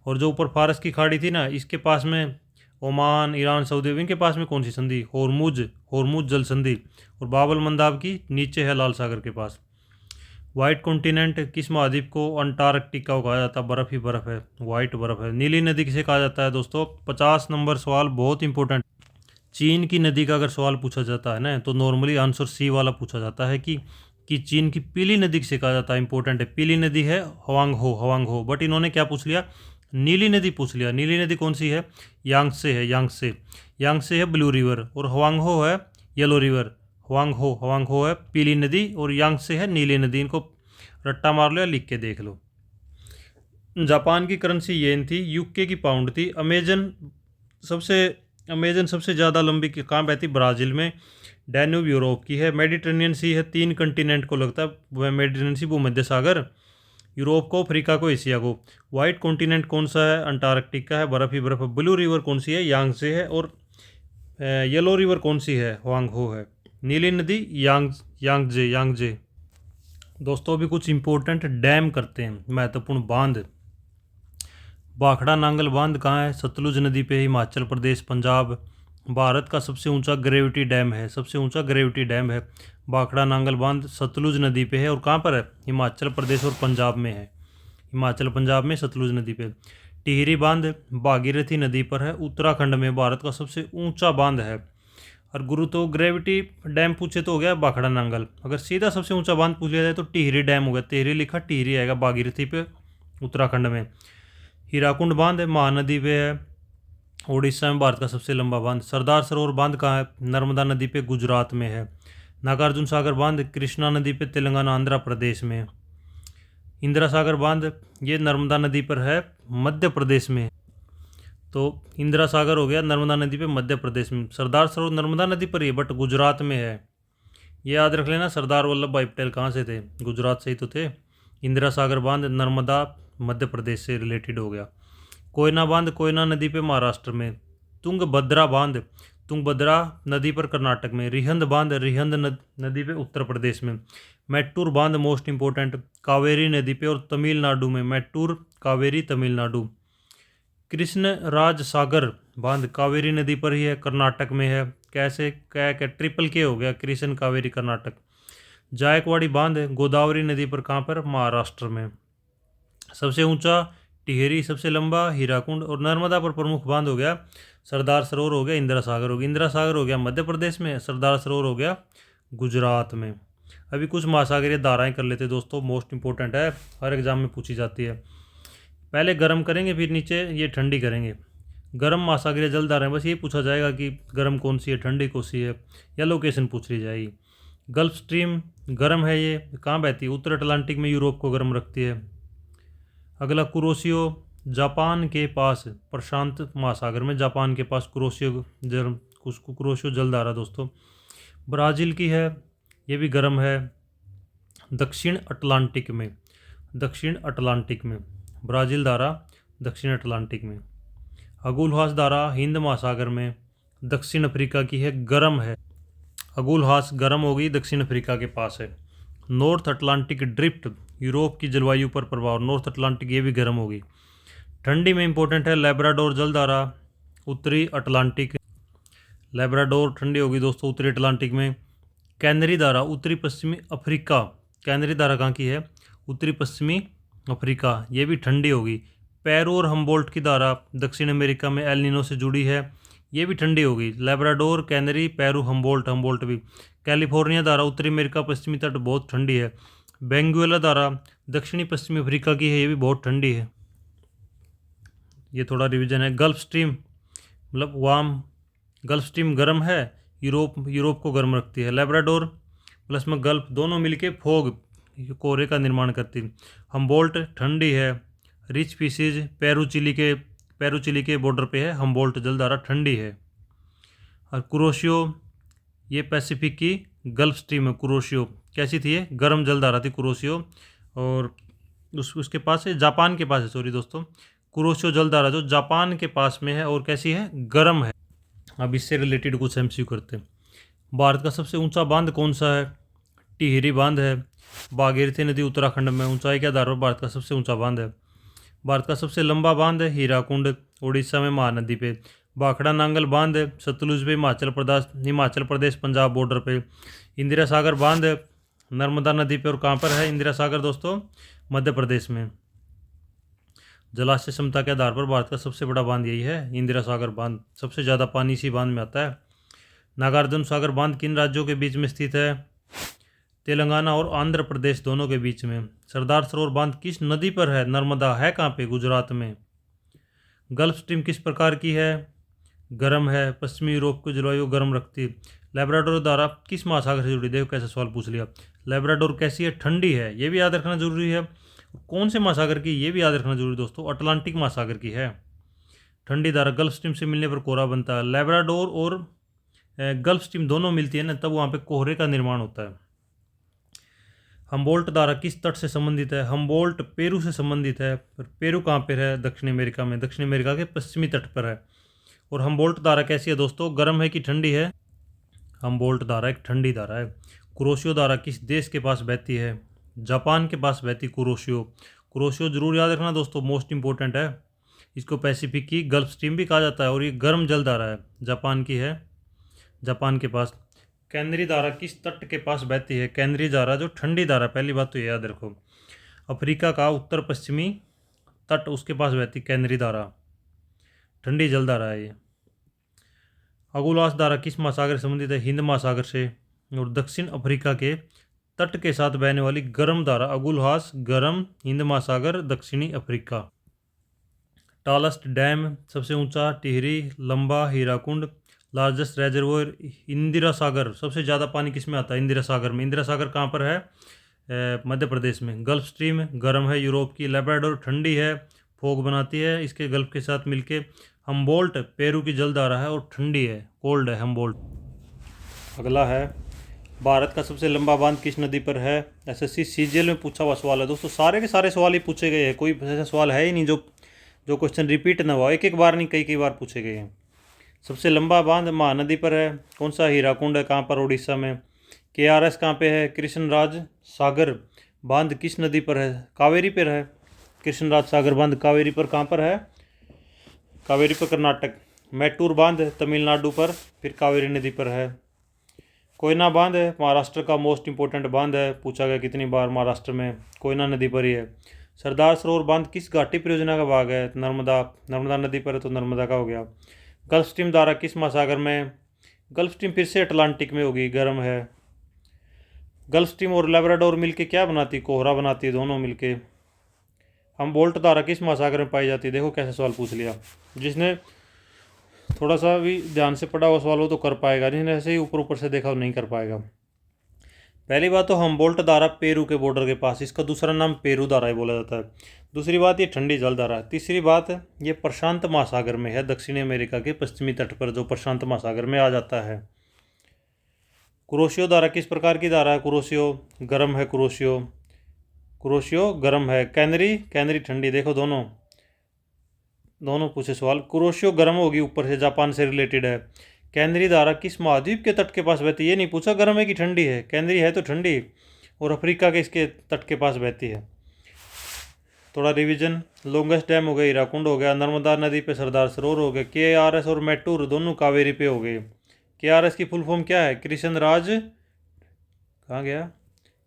और जो ऊपर फारस की खाड़ी थी ना, इसके पास में ओमान, ईरान, सऊदी अरब, इनके पास में कौन सी संधि? होर्मुज जल संधि। और बाबल मंदाब की नीचे है लाल सागर के पास। वाइट कॉन्टिनेंट किस महाद्वीप को? अंटार्कटिका को कहा जाता है, बर्फ़ ही बर्फ़ है, वाइट बर्फ़ है। नीली नदी किसे कहा जाता है दोस्तों? 50 नंबर सवाल बहुत इंपॉर्टेंट। चीन की नदी का अगर सवाल पूछा जाता है ना, तो नॉर्मली आंसर सी वाला पूछा जाता है कि चीन की पीली नदी किसे कहा जाता है। इंपॉर्टेंट है, पीली नदी है हवांग हो, बट इन्होंने क्या पूछ लिया? नीली नदी पूछ लिया। नीली नदी कौन सी है? यांगसे है ब्लू रिवर, और हवांग हो है येलो रिवर। हवांग हो है पीली नदी और यांगसे है नीली नदी। इनको रट्टा मार लो या लिख के देख लो। जापान की करेंसी येन थी, यूके की पाउंड थी। अमेजन सबसे ज़्यादा लंबी कहाँ बहती? ब्राज़ील में। डैन्यूब यूरोप की है। मेडिटेरेनियन सी है, 3 कंटिनेंट को लगता है वह मेडिटेरेनियन सी, भूमध्य सागर, यूरोप को, अफ्रीका को, एशिया को। वाइट कॉन्टिनेंट कौन सा है? अंटार्कटिका है, बर्फ़ ही बर्फ़ है। ब्लू रिवर कौन सी है? यांगसे है। और येलो रिवर कौन सी है? हवांगहो है। नीली नदी यांगजे। दोस्तों अभी कुछ इंपॉर्टेंट डैम करते हैं, महत्वपूर्ण बांध। भाखड़ा नांगल बांध कहाँ है? सतलुज नदी पे, हिमाचल प्रदेश, पंजाब। भारत का सबसे ऊंचा ग्रेविटी डैम है, सबसे ऊंचा ग्रेविटी डैम है भाखड़ा नांगल बांध, सतलुज नदी पे है। और कहाँ पर है? हिमाचल प्रदेश और पंजाब में है, हिमाचल पंजाब में सतलुज नदी पे। टिहरी बांध भागीरथी नदी पर है, उत्तराखंड में, भारत का सबसे ऊंचा बांध है। और गुरु तो ग्रेविटी डैम पूछे तो हो गया भाखड़ा नांगल, अगर सीधा सबसे ऊंचा बांध पूछ लिया जाए तो टिहरी डैम हो गया। टिहरी लिखा, टिहरी आएगा, भागीरथी पे, उत्तराखंड में। हीराकुंड बांध महानदी पे है, उड़ीसा में, भारत का सबसे लंबा बांध। सरदार सरोवर बांध कहाँ है? नर्मदा नदी पे, गुजरात में है। नागार्जुन सागर बांध कृष्णा नदी पे, तेलंगाना आंध्र प्रदेश में। इंदिरा सागर बांध ये नर्मदा नदी पर है, मध्य प्रदेश में। तो इंदिरा सागर हो गया नर्मदा नदी पे, मध्य प्रदेश में। सरदार सरोवर नर्मदा नदी पर ही है, बट गुजरात में है, ये याद रख लेना। सरदार वल्लभ भाई पटेल कहाँ से थे? गुजरात से ही तो थे। इंदिरा सागर बांध नर्मदा मध्य प्रदेश से रिलेटेड हो गया। कोयना बांध कोयना नदी पे, महाराष्ट्र में। तुंगभद्रा बांध तुंगभद्रा नदी पर, कर्नाटक में। रिहंद बांध रिहंद नदी पे, उत्तर प्रदेश में। मैट्टूर बांध मोस्ट इंपॉर्टेंट, कावेरी नदी पे और तमिलनाडु में। मैट्टूर, कावेरी, तमिलनाडु। कृष्ण राज सागर बांध कावेरी नदी पर ही है, कर्नाटक में है। कैसे क्या ट्रिपल के हो गया, कृष्ण कावेरी कर्नाटक। जायकवाड़ी बांध गोदावरी नदी पर, कहाँ पर? महाराष्ट्र में। सबसे ऊंचा टिहरी, सबसे लंबा हीराकुंड। और नर्मदा पर प्रमुख बांध हो गया सरदार सरोवर हो गया, इंदिरा सागर हो गया। इंदिरा सागर हो गया मध्य प्रदेश में, सरदार सरोवर हो गया गुजरात में। अभी कुछ महासागरीय धाराएं कर लेते दोस्तों, मोस्ट इंपॉर्टेंट है, हर एग्जाम में पूछी जाती है। पहले गर्म करेंगे, फिर नीचे ये ठंडी करेंगे। गर्म महासागरीय जलधाराएं, बस ये पूछा जाएगा कि गर्म कौन सी है, ठंडी कौन सी है, या लोकेशन पूछ ली जाएगी। गल्फ स्ट्रीम गर्म है, ये कहाँ बहती है? उत्तर अटलांटिक में, यूरोप को गर्म रखती है। अगला कुरोशियो, जापान के पास, प्रशांत महासागर में जापान के पास कुरोशियो जलधारा दोस्तों। ब्राज़ील की है, ये भी गर्म है। दक्षिण अटलांटिक में, दक्षिण अटलांटिक में ब्राज़ील धारा, दक्षिण अटलांटिक में। अगुलहास धारा हिंद महासागर में, दक्षिण अफ्रीका की है, गर्म है। अगुलहास गर्म होगी, दक्षिण अफ्रीका के पास है। नॉर्थ अटलांटिक ड्रिफ्ट, यूरोप की जलवायु पर प्रभाव, नॉर्थ अटलांटिक ये भी गर्म होगी। ठंडी में इंपॉर्टेंट है लेब्राडोर जलधारा, उत्तरी अटलांटिक। लेब्राडोर ठंडी होगी दोस्तों, उत्तरी अटलांटिक में। कैनरी धारा उत्तरी पश्चिमी अफ्रीका, कैनरी धारा कहाँ की है? उत्तरी पश्चिमी अफ्रीका, ये भी ठंडी होगी। पेरू और हम्बोल्ट की धारा दक्षिण अमेरिका में एल नीनो से जुड़ी है, ये भी ठंडी होगी। लेब्राडोर, कैनरी, पेरू, हम्बोल्ट भी। कैलिफोर्निया धारा उत्तरी अमेरिका पश्चिमी तट, बहुत ठंडी है। बेंगुएला धारा दक्षिणी पश्चिमी अफ्रीका की है, ये भी बहुत ठंडी है। ये थोड़ा रिवीजन है। गल्फ स्ट्रीम मतलब वार्म, गल्फ स्ट्रीम गर्म है, यूरोप को गर्म रखती है। लेब्राडोर प्लस में गल्फ दोनों मिलके फोग, कोहरे का निर्माण करती है। हम्बोल्ट ठंडी है। रिच पीसीज पेरू चिली के बॉर्डर पे है, हम्बोल्ट जलधारा ठंडी है। और कुरोशियो, ये पैसिफिक की गल्फ स्ट्रीम है। कुरोशियो कैसी थी? ये गर्म जलधारा थी कुरोशियो। और उसके पास है, जापान के पास है, सॉरी दोस्तों, कुरोशियो जलधारा जो जापान के पास में है, और कैसी है? गर्म है। अब इससे रिलेटेड कुछ एमसीक्यू करते हैं। भारत का सबसे ऊंचा बांध कौन सा है? टिहरी बांध है। भागीरथी नदी उत्तराखंड में, ऊंचाई के आधार पर भारत का सबसे ऊंचा बांध है। भारत का सबसे लंबा बांध है हीराकुंड, उड़ीसा में महानदी पे। भाखड़ा नांगल बांध है सतलुज पे, हिमाचल प्रदेश पंजाब बॉर्डर पे। इंदिरा सागर बांध है नर्मदा नदी पे, और कहाँ पर है इंदिरा सागर दोस्तों? मध्य प्रदेश में। जलाशय क्षमता के आधार पर भारत का सबसे बड़ा बांध यही है, इंदिरा सागर बांध। सबसे ज़्यादा पानी इसी बांध में आता है। नागार्जुन सागर बांध किन राज्यों के बीच में स्थित है? तेलंगाना और आंध्र प्रदेश दोनों के बीच में। सरदार सरोवर बांध किस नदी पर है? नर्मदा है कहाँ पे? गुजरात में। गल्फ स्ट्रीम किस प्रकार की है? गर्म है, पश्चिमी यूरोप को जलवायु गर्म रखती। लेब्राडोर धारा किस महासागर से जुड़ी? देखो कैसे सवाल पूछ लिया। लेब्राडोर कैसी है? ठंडी है, ये भी याद रखना जरूरी है। कौन से महासागर की? ये भी याद रखना जरूरी दोस्तों, अटलांटिक महासागर की है। ठंडी धारा गल्फ स्ट्रीम से मिलने पर कोहरा बनता है। लेब्राडोर और गल्फ स्ट्रीम दोनों मिलती है ना, तब वहाँ पे कोहरे का निर्माण होता है। हम्बोल्ट धारा किस तट से संबंधित है? हम्बोल्ट पेरू से संबंधित है। पर पेरू कहाँ पर है? दक्षिण अमेरिका में, दक्षिण अमेरिका के पश्चिमी तट पर है। और हम्बोल्ट धारा कैसी है दोस्तों? गर्म है कि ठंडी है? हम्बोल्ट धारा एक ठंडी धारा है। कुरोशियो धारा किस देश के पास बहती है? जापान के पास बहती कुरोशियो जरूर याद रखना दोस्तों, मोस्ट इंपॉर्टेंट है। इसको पैसिफिक की गल्फ स्ट्रीम भी कहा जाता है, और ये गर्म जल धारा है, जापान की है, जापान के पास। कैनरी धारा किस तट के पास बहती है? कैनरी धारा जो ठंडी धारा, पहली बात तो ये याद रखो, अफ्रीका का उत्तर पश्चिमी तट, उसके पास बहती कैनरी धारा, ठंडी जल धारा है ये। अगुलास धारा किस महासागर से संबंधित है? हिंद महासागर से। और दक्षिण अफ्रीका के तट के साथ बहने वाली गर्म धारा अगुलहास, गर्म, हिंद महासागर, दक्षिणी अफ्रीका। टालेस्ट डैम सबसे ऊंचा टिहरी, लंबा हीराकुंड। लार्जेस्ट रेजर्वोयर इंदिरा सागर, सबसे ज़्यादा पानी किस में आता है? इंदिरा सागर में। इंदिरा सागर कहाँ पर है? मध्य प्रदेश में। गल्फ स्ट्रीम गर्म है, यूरोप की। लेब्राडोर ठंडी है, फोग बनाती है इसके गल्फ के साथ मिलके। हम्बोल्ट पेरू की जलधारा है और ठंडी है, कोल्ड है हम्बोल्ट। अगला है, भारत का सबसे लंबा बांध किस नदी पर है? एसएससी सीजीएल में पूछा हुआ सवाल है दोस्तों, सारे के सारे सवाल ही पूछे गए हैं, कोई ऐसा सवाल है ही नहीं जो क्वेश्चन रिपीट ना हुआ, एक बार नहीं कई बार पूछे गए हैं। सबसे लंबा बांध महानदी पर है, कौन सा? हीराकुंड है, कहाँ पर? उड़ीसा में। केआरएस कहाँ पे है? कृष्णराज सागर बांध किस नदी पर है? कावेरी पर है। कृष्णराज सागर बांध कावेरी पर, कहाँ पर है? कावेरी पर, कर्नाटक। मैटूर बांध तमिलनाडु पर, फिर कावेरी नदी पर है। कोयना बांध है महाराष्ट्र का मोस्ट इंपॉर्टेंट बांध है, पूछा गया कितनी बार, महाराष्ट्र में कोयना नदी पर ही है। सरदार सरोवर बांध किस घाटी परियोजना का भाग है? नर्मदा। नर्मदा नदी पर है तो नर्मदा का हो गया। गल्फ स्ट्रीम धारा किस महासागर में? गल्फ स्ट्रीम फिर से अटलांटिक में होगी, गर्म है। गल्फ स्ट्रीम और लेब्राडोर मिलके क्या बनाती? कोहरा बनाती है दोनों मिलके। हमबोल्ट धारा किस महासागर में पाई जाती है? देखो कैसे सवाल पूछ लिया। जिसने थोड़ा सा भी ध्यान से पढ़ा हुआ सवाल हो तो कर पाएगा, जिसने ऐसे ही ऊपर ऊपर से देखा वो नहीं कर पाएगा। पहली बात तो हमबोल्ट धारा पेरू के बॉर्डर के पास, इसका दूसरा नाम पेरू धारा ही बोला जाता है। दूसरी बात ये ठंडी जल धारा है। तीसरी बात ये प्रशांत महासागर में है, दक्षिणी अमेरिका के पश्चिमी तट पर जो प्रशांत महासागर में आ जाता है। कुरोशियो धारा किस प्रकार की धारा है? कुरोशियो गर्म है। कुरोशियो गर्म है। कैनरी ठंडी। देखो दोनों पूछे सवाल। कुरोशियो गर्म होगी, ऊपर से जापान से रिलेटेड है। कैनरी धारा किस महाद्वीप के तट के पास बहती है? ये नहीं पूछा गर्म है कि ठंडी है, कैनरी है तो ठंडी, और अफ्रीका के इसके तट के पास बहती है। थोड़ा रिवीजन। लॉन्गेस्ट डैम हो गया हीराकुंड हो गया, नर्मदा नदी पे सरदार सरोवर हो गया, KRS और मैटूर दोनों कावेरी पे हो गए। KRS की फुल फॉर्म क्या है? कृष्णराज, कहाँ गया?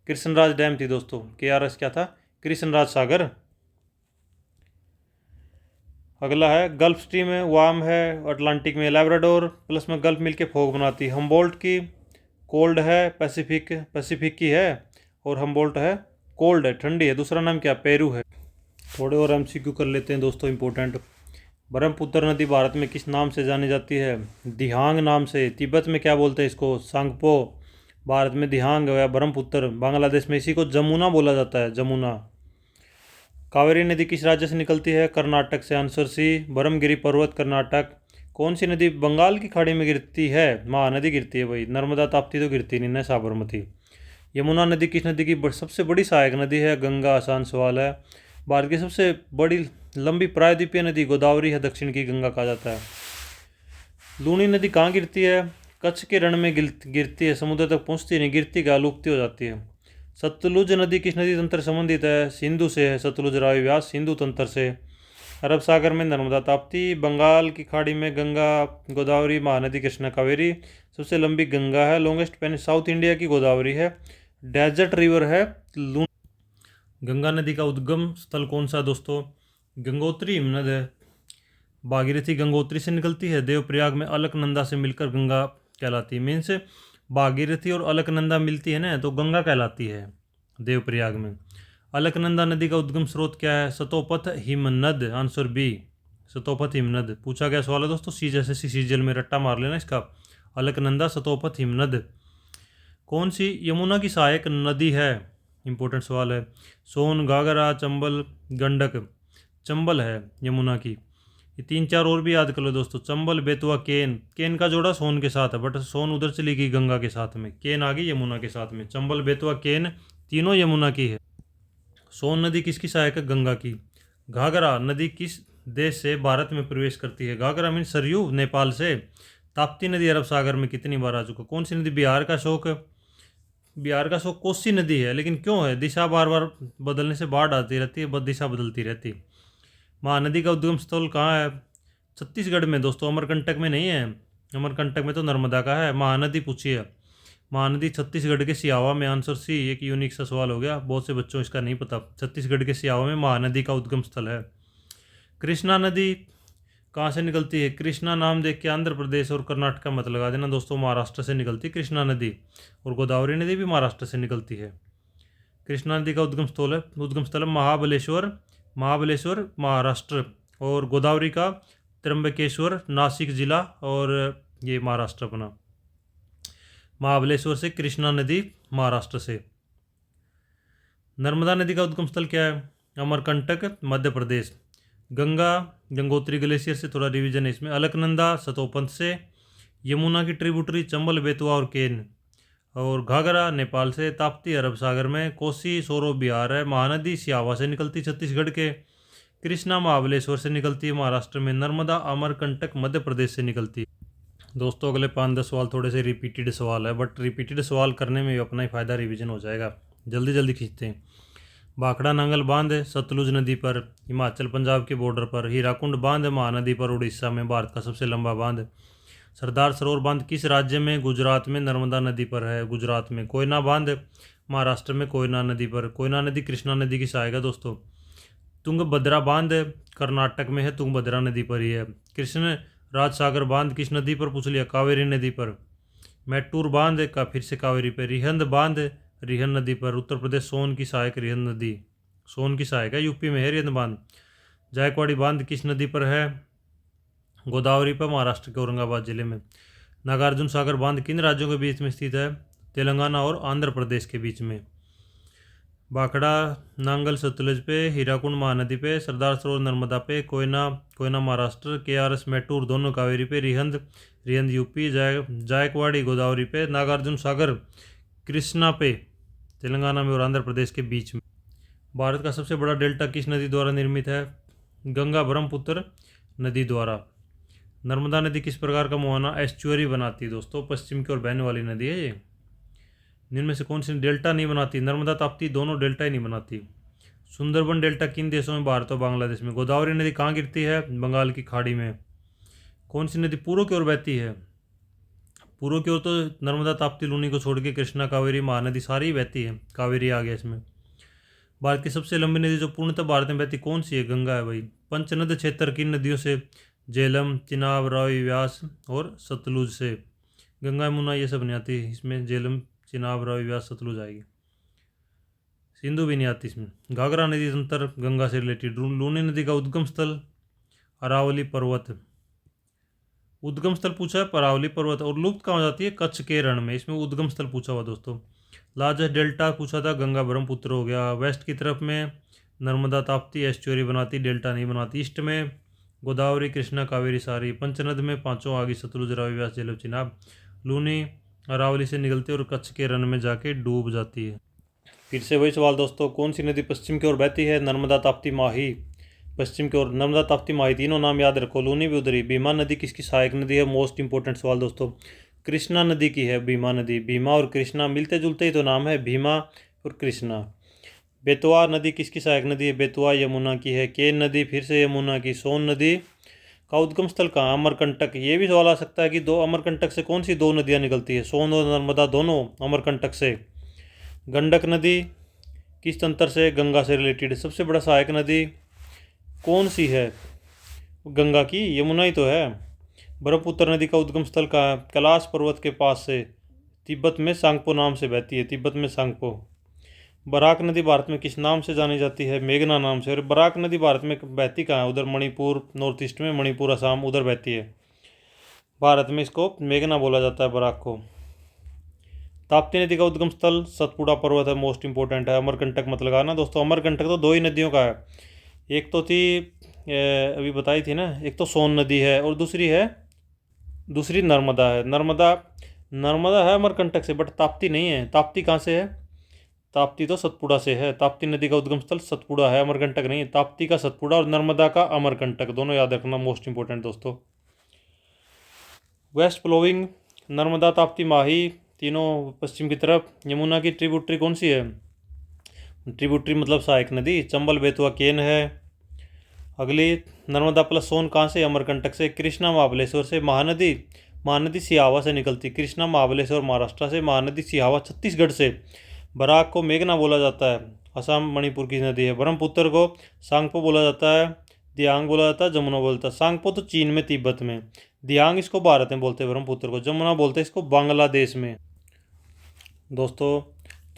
कृष्णराज डैम थी दोस्तों। KRS क्या था? कृष्णराज सागर। अगला है गल्फ स्ट्रीम है, वाम है, अटलांटिक में लेब्राडोर प्लस में गल्फ मिलके फोक बनाती है। हमबोल्ट की कोल्ड है, पैसिफिक की है, और हमबोल्ट है कोल्ड है, ठंडी है। दूसरा नाम क्या? पेरू है। थोड़े और MCQ कर लेते हैं दोस्तों इंपॉर्टेंट। ब्रह्मपुत्र नदी भारत में किस नाम से जानी जाती है? दिहांग नाम से। तिब्बत में क्या बोलते हैं इसको? सांगपो। भारत में दिहांग है, ब्रह्मपुत्र। बांग्लादेश में इसी को जमुना बोला जाता है, जमुना। कावेरी नदी किस राज्य से निकलती है? कर्नाटक से। Answer C. ब्रह्मगिरी पर्वत कर्नाटक। कौन सी नदी बंगाल की खाड़ी में गिरती है? महानदी गिरती है भाई। नर्मदा ताप्ती तो गिरती नहीं ना, साबरमती। यमुना नदी किस नदी की सबसे बड़ी सहायक नदी है? गंगा। आसान सवाल है। भारत की सबसे बड़ी लंबी प्रायद्वीपीय नदी गोदावरी है, दक्षिण की गंगा कहा जाता है। लूनी नदी कहाँ गिरती है? कच्छ के रण में गिरती है, समुद्र तक पहुँचती नहीं, गिरती का लुप्ती हो जाती है। सतलुज नदी किस नदी तंत्र संबंधित है? सिंधु से है। सतलुज रावी व्यास सिंधु तंत्र से। अरब सागर में नर्मदा ताप्ती, बंगाल की खाड़ी में गंगा, गोदावरी, महानदी कृष्णा कावेरी। सबसे लंबी गंगा है। लॉन्गेस्ट पेन साउथ इंडिया की गोदावरी है। डेजर्ट रिवर है लून। गंगा नदी का उद्गम स्थल कौन सा दोस्तों? गंगोत्री हिमनद है। भागीरथी गंगोत्री से निकलती है। देवप्रयाग में अलकनंदा से मिलकर गंगा कहलाती है। मीन्स भागीरथी और अलकनंदा मिलती है ना तो गंगा कहलाती है देवप्रयाग में। अलकनंदा नदी का उद्गम स्रोत क्या है? सतोपथ हिमनद। आंसर बी, सतोपथ हिमनद। पूछा गया सवाल है दोस्तों, सी जैसे सीजल में रट्टा मार लेना इसका। अलकनंदा, सतोपथ हिमनद। कौन सी यमुना की सहायक नदी है? इंपॉर्टेंट सवाल है। सोन, घाघरा, चंबल, गंडक। चंबल है यमुना की। ये 3-4 और भी याद कर लो दोस्तों। चंबल, बेतवा, केन का जोड़ा सोन के साथ है, बट सोन उधर चली गई गंगा के साथ में, केन आ गई यमुना के साथ में। चंबल, बेतवा, केन तीनों यमुना की है। सोन नदी किसकी सहायक है? गंगा की। घाघरा नदी किस देश से भारत में प्रवेश करती है? घाघरा मीन सरयू, नेपाल से। ताप्ती नदी अरब सागर में कितनी बार आ चुका? कौन सी नदी? बिहार का शोक कोसी नदी है, लेकिन क्यों है? दिशा बार बार बदलने से बाढ़ आती रहती है, दिशा बदलती रहती। महानदी का उद्गम स्थल कहाँ है? छत्तीसगढ़ में दोस्तों, अमरकंटक में नहीं है। अमरकंटक में तो नर्मदा का है। महानदी पूछिए। महानदी छत्तीसगढ़ के सियावा में। Answer C. एक यूनिक सा सवाल हो गया, बहुत से बच्चों इसका नहीं पता। छत्तीसगढ़ के सियावा में महानदी का उद्गम स्थल है। कृष्णा नदी कहाँ से निकलती है? कृष्णा नाम देख के आंध्र प्रदेश और कर्नाटक मत लगा देना दोस्तों, महाराष्ट्र से निकलती कृष्णा नदी। और गोदावरी नदी भी महाराष्ट्र से निकलती है। कृष्णा नदी का उद्गम स्थल है महाबलेश्वर महाराष्ट्र, और गोदावरी का त्र्यंबकेश्वर नासिक जिला, और ये महाराष्ट्र अपना। महाबलेश्वर से कृष्णा नदी महाराष्ट्र से। नर्मदा नदी का उद्गम स्थल क्या है? अमरकंटक मध्य प्रदेश। गंगा गंगोत्री ग्लेशियर से, थोड़ा रिवीजन है इसमें। अलकनंदा सतोपंथ से। यमुना की ट्रिब्यूटरी चंबल, बेतवा और केन। और घाघरा नेपाल से। ताप्ती अरब सागर में। कोसी सौरव बिहार है। महानदी सियावा से निकलती छत्तीसगढ़ के। कृष्णा महाबलेश्वर से निकलती है महाराष्ट्र में। नर्मदा अमरकंटक मध्य प्रदेश से निकलती है। दोस्तों अगले 5-10 सवाल थोड़े से रिपीटेड सवाल है, बट रिपीटेड सवाल करने में भी अपना ही फ़ायदा, रिवीजन हो जाएगा। जल्दी जल्दी खींचते हैं। भाखड़ा नांगल बांध है सतलुज नदी पर, हिमाचल पंजाब के बॉर्डर पर। हीराकुंड बांध है महानदी पर, उड़ीसा में, भारत का सबसे लंबा बांध। सरदार सरोवर बांध किस राज्य में? गुजरात में, नर्मदा नदी पर है, गुजरात में। कोयना बांध महाराष्ट्र में, कोयना नदी पर। कोयना नदी कृष्णा नदी की सहायक है दोस्तों। तुंगभद्रा बांध कर्नाटक में है, तुंगभद्रा नदी पर ही है। कृष्ण राज सागर बांध किस नदी पर, पूछ लिया, कावेरी नदी पर। मैटूर बांध का फिर से कावेरी पर। रिहंद बांध रिहन नदी पर, उत्तर प्रदेश सोन की सहायक रिहंद नदी, सोन की सहायक है, यूपी में है रिहंद बांध। जायकवाड़ी बांध किस नदी पर है, गोदावरी पर, महाराष्ट्र के औरंगाबाद जिले में। नागार्जुन सागर बांध किन राज्यों के बीच में स्थित है, तेलंगाना और आंध्र प्रदेश के बीच में। भाखड़ा नांगल सतलुज पे, हीराकुंड महानदी पे, सरदार सरोवर नर्मदा पे, कोयना महाराष्ट्र, केआरएस मैटूर दोनों कावेरी पे, रिहंद यूपी, जायकवाड़ी गोदावरी पे, नागार्जुन सागर कृष्णा पे, तेलंगाना में और आंध्र प्रदेश के बीच में। भारत का सबसे बड़ा डेल्टा किस नदी द्वारा निर्मित है, गंगा ब्रह्मपुत्र नदी द्वारा। नर्मदा नदी किस प्रकार का मुहाना एस्चुअरी बनाती है दोस्तों, पश्चिम की ओर बहने वाली नदी है ये। जिनमें से कौन सी डेल्टा नहीं बनाती, नर्मदा ताप्ती दोनों डेल्टा ही नहीं बनाती। सुंदरबन डेल्टा किन देशों में, भारत और बांग्लादेश में। गोदावरी नदी कहाँ गिरती है, बंगाल की खाड़ी में। कौन सी नदी पूर्व की ओर बहती है, पूर्व की ओर तो नर्मदा ताप्ती लूनी को छोड़ के कृष्णा कावेरी महानदी सारी बहती है, कावेरी आ गया इसमें। भारत की सबसे लंबी नदी जो पूर्णतः भारत में बहती कौन सी है, गंगा है भाई। पंचनद क्षेत्र किन नदियों से, झेलम, चिनाब, रावी, व्यास और सतलुज से। गंगा यमुना ये सब नहीं आती इसमें, झेलम, चिनाब, रावी, व्यास, सतलुज आएगी। सिंधु भी नहीं आती इसमें। घाघरा नदी तंत्र गंगा से रिलेटेड। लूनी नदी का उद्गम स्थल अरावली पर्वत, उद्गम स्थल पूछा है अरावली पर्वत। और लुप्त कहाँ हो जाती है, कच्छ के रण में, इसमें उद्गम स्थल पूछा हुआ दोस्तों। लार्जेस्ट डेल्टा पूछा था, गंगा ब्रह्मपुत्र हो गया। वेस्ट की तरफ में नर्मदा ताप्ती एस्चुअरी बनाती, डेल्टा नहीं बनाती। ईस्ट में गोदावरी, कृष्णा, कावेरी सारी। पंचनद में पांचों आगे सतलुज, रावी, व्यास, झेलम, चिनाब। लूनी अरावली से निकलती है और कच्छ के रण में जाके डूब जाती है। फिर से वही सवाल दोस्तों, कौन सी नदी पश्चिम की ओर बहती है, नर्मदा ताप्ती माही। पश्चिम की ओर नर्मदा ताप्ती माही, तीनों नाम याद रखो। लूनी भी उधरी। भीमा नदी किसकी सहायक नदी है, मोस्ट इंपॉर्टेंट सवाल दोस्तों, कृष्णा नदी की है भीमा नदी। भीमा और कृष्णा मिलते जुलते ही तो नाम है, भीमा और कृष्णा। बेतवा नदी किसकी सहायक नदी है, बेतवा यमुना की है। केन नदी फिर से यमुना की। सोन नदी का उद्गम स्थल कहाँ, अमरकंटक। ये भी सवाल आ सकता है कि दो अमरकंटक से कौन सी दो नदियाँ निकलती है, सोन और नर्मदा दोनों अमरकंटक से। गंडक नदी किस तंत्र से, गंगा से रिलेटेड। सबसे बड़ा सहायक नदी कौन सी है, गंगा की, यमुना ही तो है। ब्रह्मपुत्र नदी का उद्गम स्थल कहाँ है, कैलाश पर्वत के पास से, तिब्बत में सांगपो नाम से बहती है, तिब्बत में सांगपो। बराक नदी भारत में किस नाम से जानी जाती है, मेघना नाम से। और बराक नदी भारत में बहती कहाँ है, उधर मणिपुर, नॉर्थ ईस्ट में मणिपुर, असम, उधर बहती है। भारत में इसको मेघना बोला जाता है, बराक को। ताप्ती नदी का उद्गम स्थल सतपुड़ा पर्वत है, मोस्ट इंपॉर्टेंट है। अमरकंटक मत लगाना दोस्तों, अमरकंटक तो दो ही नदियों का है, एक तो थी अभी बताई थी ना, एक तो सोन नदी है और दूसरी नर्मदा है। नर्मदा है अमरकंटक से, बट ताप्ती नहीं है। ताप्ती कहाँ से है, ताप्ती तो सतपुड़ा से है। ताप्ती नदी का उद्गम स्थल सतपुड़ा है, अमरकंटक नहीं है। ताप्ती का सतपुड़ा और नर्मदा का अमरकंटक, दोनों याद रखना, मोस्ट इंपॉर्टेंट दोस्तों। वेस्ट फ्लोइंग नर्मदा, ताप्ती, माही तीनों पश्चिम की तरफ। यमुना की ट्रिब्यूटरी कौन सी है, ट्रिब्यूटरी मतलब सहायक नदी, चंबल, बेतवा, केन है। अगली नर्मदा प्लस सोन कहाँ से, अमरकंटक से। कृष्णा महाबलेश्वर से। महानदी सिहावा से निकलती, कृष्णा महाबलेश्वर महाराष्ट्र से, महानदी सिहावा छत्तीसगढ़ से। बराक को मेघना बोला जाता है, असम मणिपुर की नदी है। ब्रह्मपुत्र को सांगपो बोला जाता है, दियांग बोला जाता है, जमुना बोलता है। सांगपो तो चीन में, तिब्बत में। दियांग इसको भारत में बोलते हैं, ब्रह्मपुत्र को। जमुना बोलते हैं इसको बांग्लादेश में। दोस्तों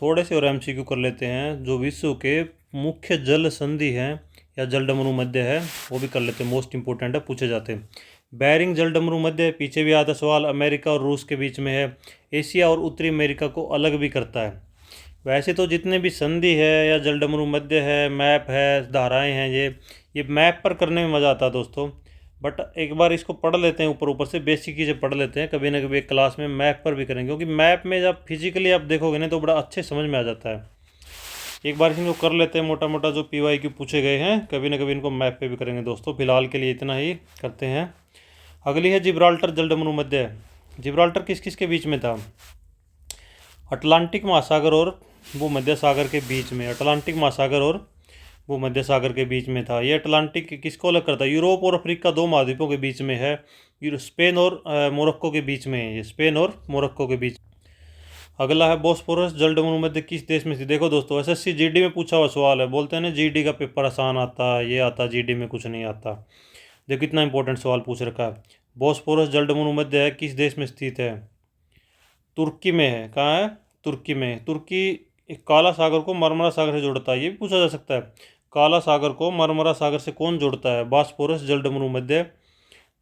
थोड़े से और एमसीक्यू कर लेते हैं, जो विश्व के मुख्य जल संधि हैं या जलडमरू मध्य है वो भी कर लेते हैं, मोस्ट इंपॉर्टेंट है, पूछे जाते हैं। बैरिंग जलडमरू मध्य, पीछे भी आता सवाल, अमेरिका और रूस के बीच में है। एशिया और उत्तरी अमेरिका को अलग भी करता है। वैसे तो जितने भी संधि है या जलडमरू मध्य है, मैप है, धाराएं हैं, ये मैप पर करने में मज़ा आता है दोस्तों। बट एक बार इसको पढ़ लेते हैं, ऊपर से बेसिक चीज़ें पढ़ लेते हैं, कभी ना कभी एक क्लास में मैप पर भी करेंगे, क्योंकि मैप में जब फिजिकली आप देखोगे ना तो बड़ा अच्छे समझ में आ जाता है। एक बार इनको कर लेते हैं, मोटा मोटा जो PYQ पूछे गए हैं, कभी ना कभी इनको मैप पे भी करेंगे दोस्तों। फिलहाल के लिए इतना ही करते हैं। अगली है जिब्राल्टर जलडमरू मध्य। जिब्राल्टर किस किस के बीच में था, अटलांटिक महासागर और भूमध्य सागर के बीच में। अटलांटिक महासागर और भूमध्य सागर के बीच में था। ये अटलांटिक किसको अलग करता है, यूरोप और अफ्रीका, दो महाद्वीपों के बीच में है। स्पेन और मोरक्को के बीच में है, ये स्पेन और मोरक्को के बीच। अगला है बोस्पोरस जलडमरू मध्य किस देश में थी। देखो दोस्तों एसएससी जीडी में पूछा हुआ सवाल है, बोलते हैं ना जीडी का पेपर आसान आता है, ये आता जीडी में कुछ नहीं आता। देखो कितना इंपॉर्टेंट सवाल पूछ रखा है। बोस्पोरस जलडमरू मध्य है किस देश में स्थित है। तुर्की में है। कहाँ है? तुर्की में। तुर्की एक काला सागर को मरमरा सागर से जोड़ता है, ये भी पूछा जा सकता है। काला सागर को मरमरा सागर से कौन जोड़ता है? बॉस्पोरस जलडमरू मध्य।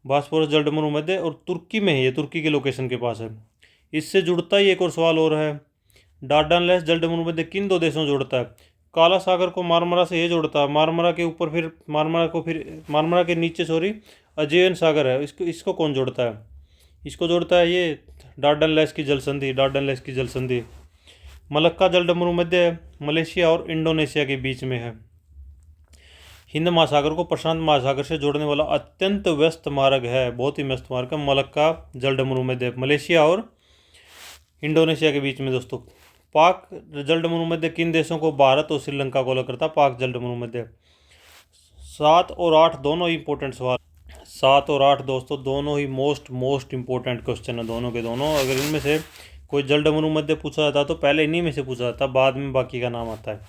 बॉस्पोरस जलडमरू मध्य और तुर्की में है, ये तुर्की के लोकेशन के पास है। इससे जुड़ता ही एक और सवाल और है, डार्डानलेस जलडमरू मध्य किन दो देशों जोड़ता है? काला सागर को मारमरा से ये जोड़ता है, मारमरा के ऊपर फिर मारमरा के नीचे अजेयन सागर है, इसको कौन जोड़ता है? इसको जोड़ता है ये डार्डनलेस की जलसंधि, डार्डनलेस की जलसंधि। मलक्का जलडमरू मध्य मलेशिया और इंडोनेशिया के बीच में है। हिंद महासागर को प्रशांत महासागर से जोड़ने वाला अत्यंत व्यस्त मार्ग है, बहुत ही व्यस्त मार्ग है मलक्का जलडमरू मध्य, मलेशिया और इंडोनेशिया के बीच में दोस्तों। पाक जलडमरू मध्य किन देशों को भारत और श्रीलंका को अलग करता? पाक जलडमरू मध्य। 7 और 8 दोनों ही इंपॉर्टेंट सवाल। 7 और 8 दोस्तों दोनों ही मोस्ट इंपॉर्टेंट क्वेश्चन है, दोनों के दोनों। अगर इनमें से कोई जलडमरू मध्य पूछा जाता तो पहले इन्हीं में से पूछा जाता, बाद में बाकी का नाम आता है।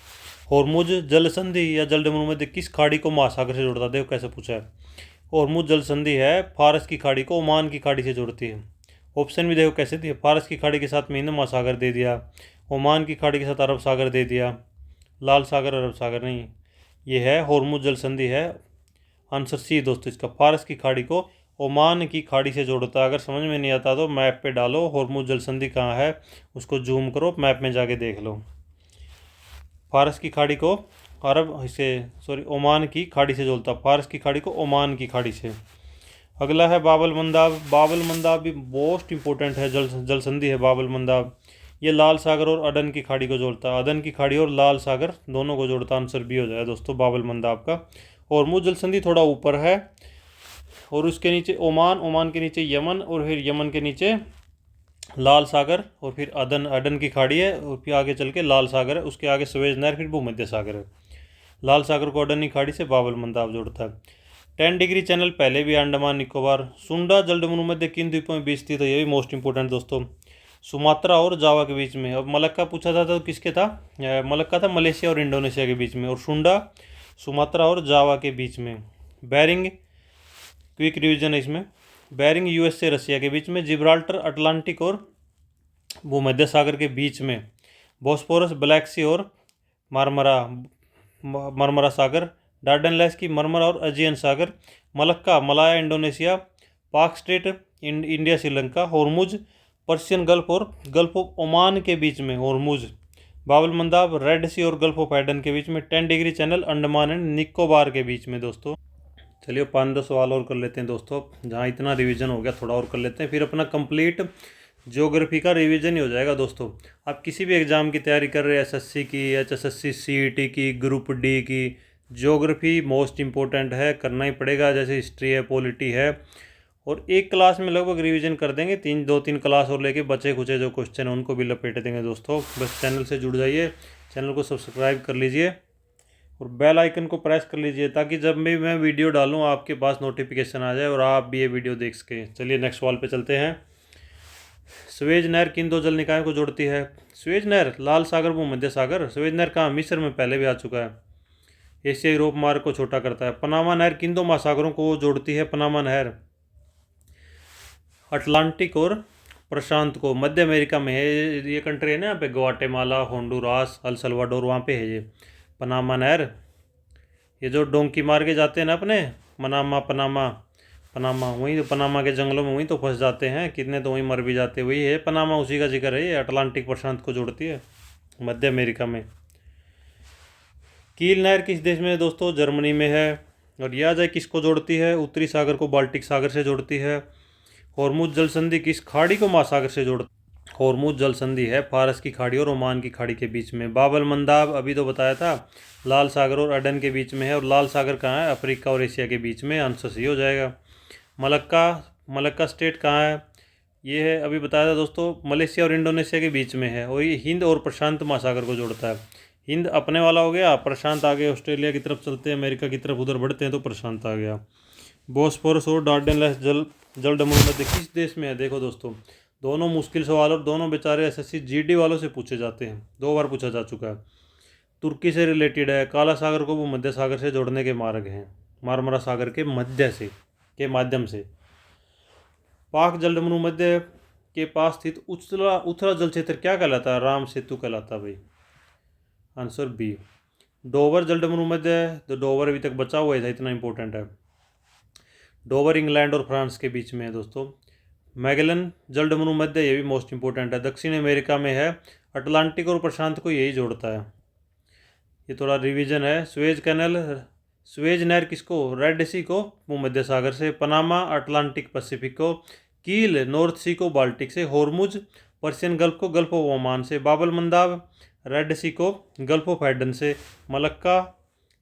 होर्मुज जल संधि या जलडमरू मध्य किस खाड़ी को महासागर से जोड़ता है? देखो कैसे पूछा है। होर्मुज जल संधि है फारस की खाड़ी को ओमान की खाड़ी से जोड़ती है। ऑप्शन भी देखो कैसे दिए, फारस की खाड़ी के साथ में हिंद महासागर दे दिया, ओमान की खाड़ी के साथ अरब सागर दे दिया, लाल सागर अरब सागर नहीं, ये है होर्मुज जल संधि है। आंसर सी दोस्तों इसका, फारस की खाड़ी को ओमान की खाड़ी से जोड़ता है। अगर समझ में नहीं आता तो मैप पे डालो होर्मुज जल संधि कहाँ है, उसको जूम करो, मैप में जाके देख लो। फारस की खाड़ी को ओमान की खाड़ी से जोड़ता, फारस की खाड़ी को ओमान की खाड़ी से। अगला है बाबल मंदाब। बाबल मंदाब भी मोस्ट इंपॉर्टेंट है, जल संधि है बाबल मंदाब। ये लाल सागर और अदन की खाड़ी को जोड़ता है, अदन की खाड़ी और लाल सागर दोनों को जोड़ता। आंसर बी हो जाएगा दोस्तों बाबल मंदाब का। होर्मुज जल संधि थोड़ा ऊपर है और उसके नीचे ओमान, ओमान के नीचे यमन और फिर यमन के नीचे लाल सागर और फिर अदन की खाड़ी है और फिर आगे चल के लाल सागर है, उसके आगे स्वेज नहर फिर भूमध्य सागर है। लाल सागर को अदन की खाड़ी से बाबल मंदाब जोड़ता है। 10 डिग्री चैनल पहले भी अंडमान निकोबार। सुंडा जलडमरू मध्य किन द्वीपों में बीच स्थित है? ये भी मोस्ट इंपॉर्टेंट दोस्तों, सुमात्रा और जावा के बीच में। अब मलक्का पूछा था तो किसके था? मलक्का था मलेशिया और इंडोनेशिया के बीच में, और सुंडा सुमात्रा और जावा के बीच में। बेरिंग क्विक रिवीजन है इसमें, बेरिंग यूएस से रसिया के बीच में। जिब्राल्टर अटलांटिक और भूमध्य सागर के बीच में। बॉस्फोरस ब्लैक सी और मरमरा सागर। डार्डनलेस की मरमरा और अजियन सागर। Malacca Malaya Indonesia. Palk strait India Sri Lanka. Hormuz Persian gulf और गल्फ ऑफ ओमान के बीच में होर्मुज। बाबल मंदाब रेड सी और गल्फ ऑफ एडन के बीच में। 10 degree channel Andaman and Nicobar के बीच में दोस्तों। चलिए 5-10 सवाल और कर लेते हैं दोस्तों, जहाँ इतना रिवीजन हो गया थोड़ा और कर लेते हैं, फिर अपना कंप्लीट ज्योग्राफी का रिवीजन ही हो जाएगा दोस्तों। आप किसी भी एग्ज़ाम की तैयारी कर रहे हैं, एसएससी की, एचएसएससी, सीईटी की, ग्रुप डी की, ज्योग्राफी मोस्ट इंपॉर्टेंट है, करना ही पड़ेगा। जैसे हिस्ट्री है, पॉलिटी है, और एक क्लास में लगभग रिवीजन कर देंगे। 2-3 क्लास और लेके बचे खुचे जो क्वेश्चन हैं उनको भी लपेट देंगे दोस्तों। बस चैनल से जुड़ जाइए, चैनल को सब्सक्राइब कर लीजिए और बेल आइकन को प्रेस कर लीजिए, ताकि जब भी मैं वीडियो डालूँ आपके पास नोटिफिकेशन आ जाए और आप भी ये वीडियो देख सकें। चलिए नेक्स्ट सवाल पे चलते हैं। स्वेज नहर किन दो जल निकायों को जोड़ती है? स्वेज नहर लाल सागर भूमध्य सागर। स्वेज नहर कहाँ? मिस्र में पहले भी आ चुका है। एशिया यूरोप मार्ग को छोटा करता है। पनामा नहर किन दो महासागरों को जोड़ती है? पनामा नहर अटलांटिक और प्रशांत को। मध्य अमेरिका में है ये कंट्री है ना, यहाँ पे ग्वाटेमाला, होंडुरास, अल सल्वाडोर, वहाँ पे है ये पनामा नहर। ये जो डोंकी मार के जाते हैं ना अपने पनामा वहीं तो, पनामा के जंगलों में वहीं तो फंस जाते हैं, कितने तो वहीं मर भी जाते। वही है पनामा, उसी का जिक्र है। ये अटलांटिक प्रशांत को जोड़ती है मध्य अमेरिका में। कील नहर किस देश में है दोस्तों? जर्मनी में है। और यह जाए किसको जोड़ती है? उत्तरी सागर को बाल्टिक सागर से जोड़ती है। होर्मुज जल संधि किस खाड़ी को महासागर से जोड़ती? होर्मुज जल संधि है फारस की खाड़ी और ओमान की खाड़ी के बीच में। बाबल मंदाब अभी तो बताया था, लाल सागर और अडन के बीच में है, और लाल सागर कहाँ है? अफ्रीका और एशिया के बीच में। आंसर सी हो जाएगा। मलक्का स्टेट कहाँ है? ये है अभी बताया था दोस्तों, मलेशिया और इंडोनेशिया के बीच में है, और ये हिंद और प्रशांत महासागर को जोड़ता है। हिंद अपने वाला हो गया, प्रशांत आगे ऑस्ट्रेलिया की तरफ चलते हैं, अमेरिका की तरफ उधर बढ़ते हैं तो प्रशांत आ गया। बॉस्फोरस और डार्डेनलेस जलडमरू मध्य किस देश में है? देखो दोस्तों, दोनों मुश्किल सवाल और दोनों बेचारे एसएससी जीडी वालों से पूछे जाते हैं, 2 बार पूछा जा चुका है। तुर्की से रिलेटेड है। काला सागर को भूमध्य सागर से जोड़ने के मार्ग हैं, मारमरा सागर के मध्य से के माध्यम से। पाक जलमनु मध्य के पास स्थित उथला जल क्षेत्र क्या कहलाता है? राम सेतु कहलाता है भाई। Answer B. डोवर जलमनु मध्य है, तो डोवर अभी तक बचा हुआ था, इतना इंपॉर्टेंट है। डोवर इंग्लैंड और फ्रांस के बीच में है दोस्तों। मैगलन जलमनु मध्य, ये भी मोस्ट इंपॉर्टेंट है, दक्षिण अमेरिका में है। अटलांटिक और प्रशांत को यही जोड़ता है। ये थोड़ा रिवीजन है। स्वेज कैनल, स्वेज नहर किसको? रेड सी को भूमध्य सागर से। पनामा अटलांटिक पैसिफिक को। कील नॉर्थ सी को बाल्टिक से। होर्मुज पर्शियन गल्फ को गल्फ ऑफ ओमान से। बाबल मंदाब रेड सी को गल्फ ऑफ एडन से। मलक्का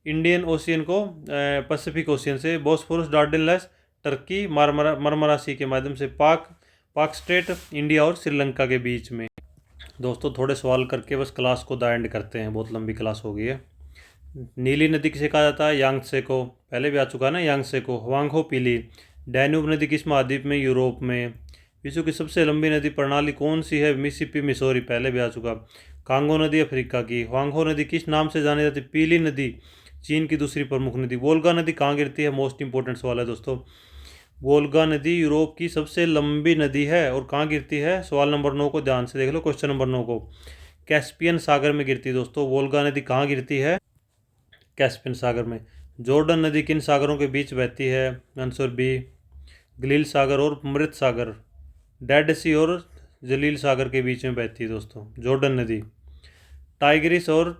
इंडियन ओशियन को पैसिफिक ओशियन से। बॉस्फोरस डार्डेनलेस टर्की मरमरा सी के माध्यम से। पाक स्ट्रेट इंडिया और श्रीलंका के बीच में। दोस्तों थोड़े सवाल करके बस क्लास को द एंड करते हैं, बहुत लंबी क्लास हो गई है। नीली नदी किसे कहा जाता है? यांगत्से को, पहले भी आ चुका है ना यांगत्से को। हुआंगहो पीली। डैन्यूब नदी किस महाद्वीप में? यूरोप में। विश्व की सबसे लंबी नदी प्रणाली कौन सी है? मिसिसिपी मिसौरी, पहले भी आ चुका। कांगो नदी अफ्रीका की। हुआंगहो नदी किस नाम से जानी जाती है? पीली नदी, चीन की दूसरी प्रमुख नदी। वोल्गा नदी कहाँ गिरती है? मोस्ट इंपॉर्टेंट सवाल है दोस्तों। वोल्गा नदी यूरोप की सबसे लंबी नदी है और कहाँ गिरती है? सवाल नंबर 9 को ध्यान से देख लो, क्वेश्चन नंबर 9 को। कैस्पियन सागर में गिरती है दोस्तों। वोल्गा नदी कहाँ गिरती है? कैस्पियन सागर में। जॉर्डन नदी किन सागरों के बीच बहती है? Answer B. गलील सागर और मृत सागर, डेड सी और जलील सागर के बीच में बहती है दोस्तों जॉर्डन नदी। टाइग्रिस और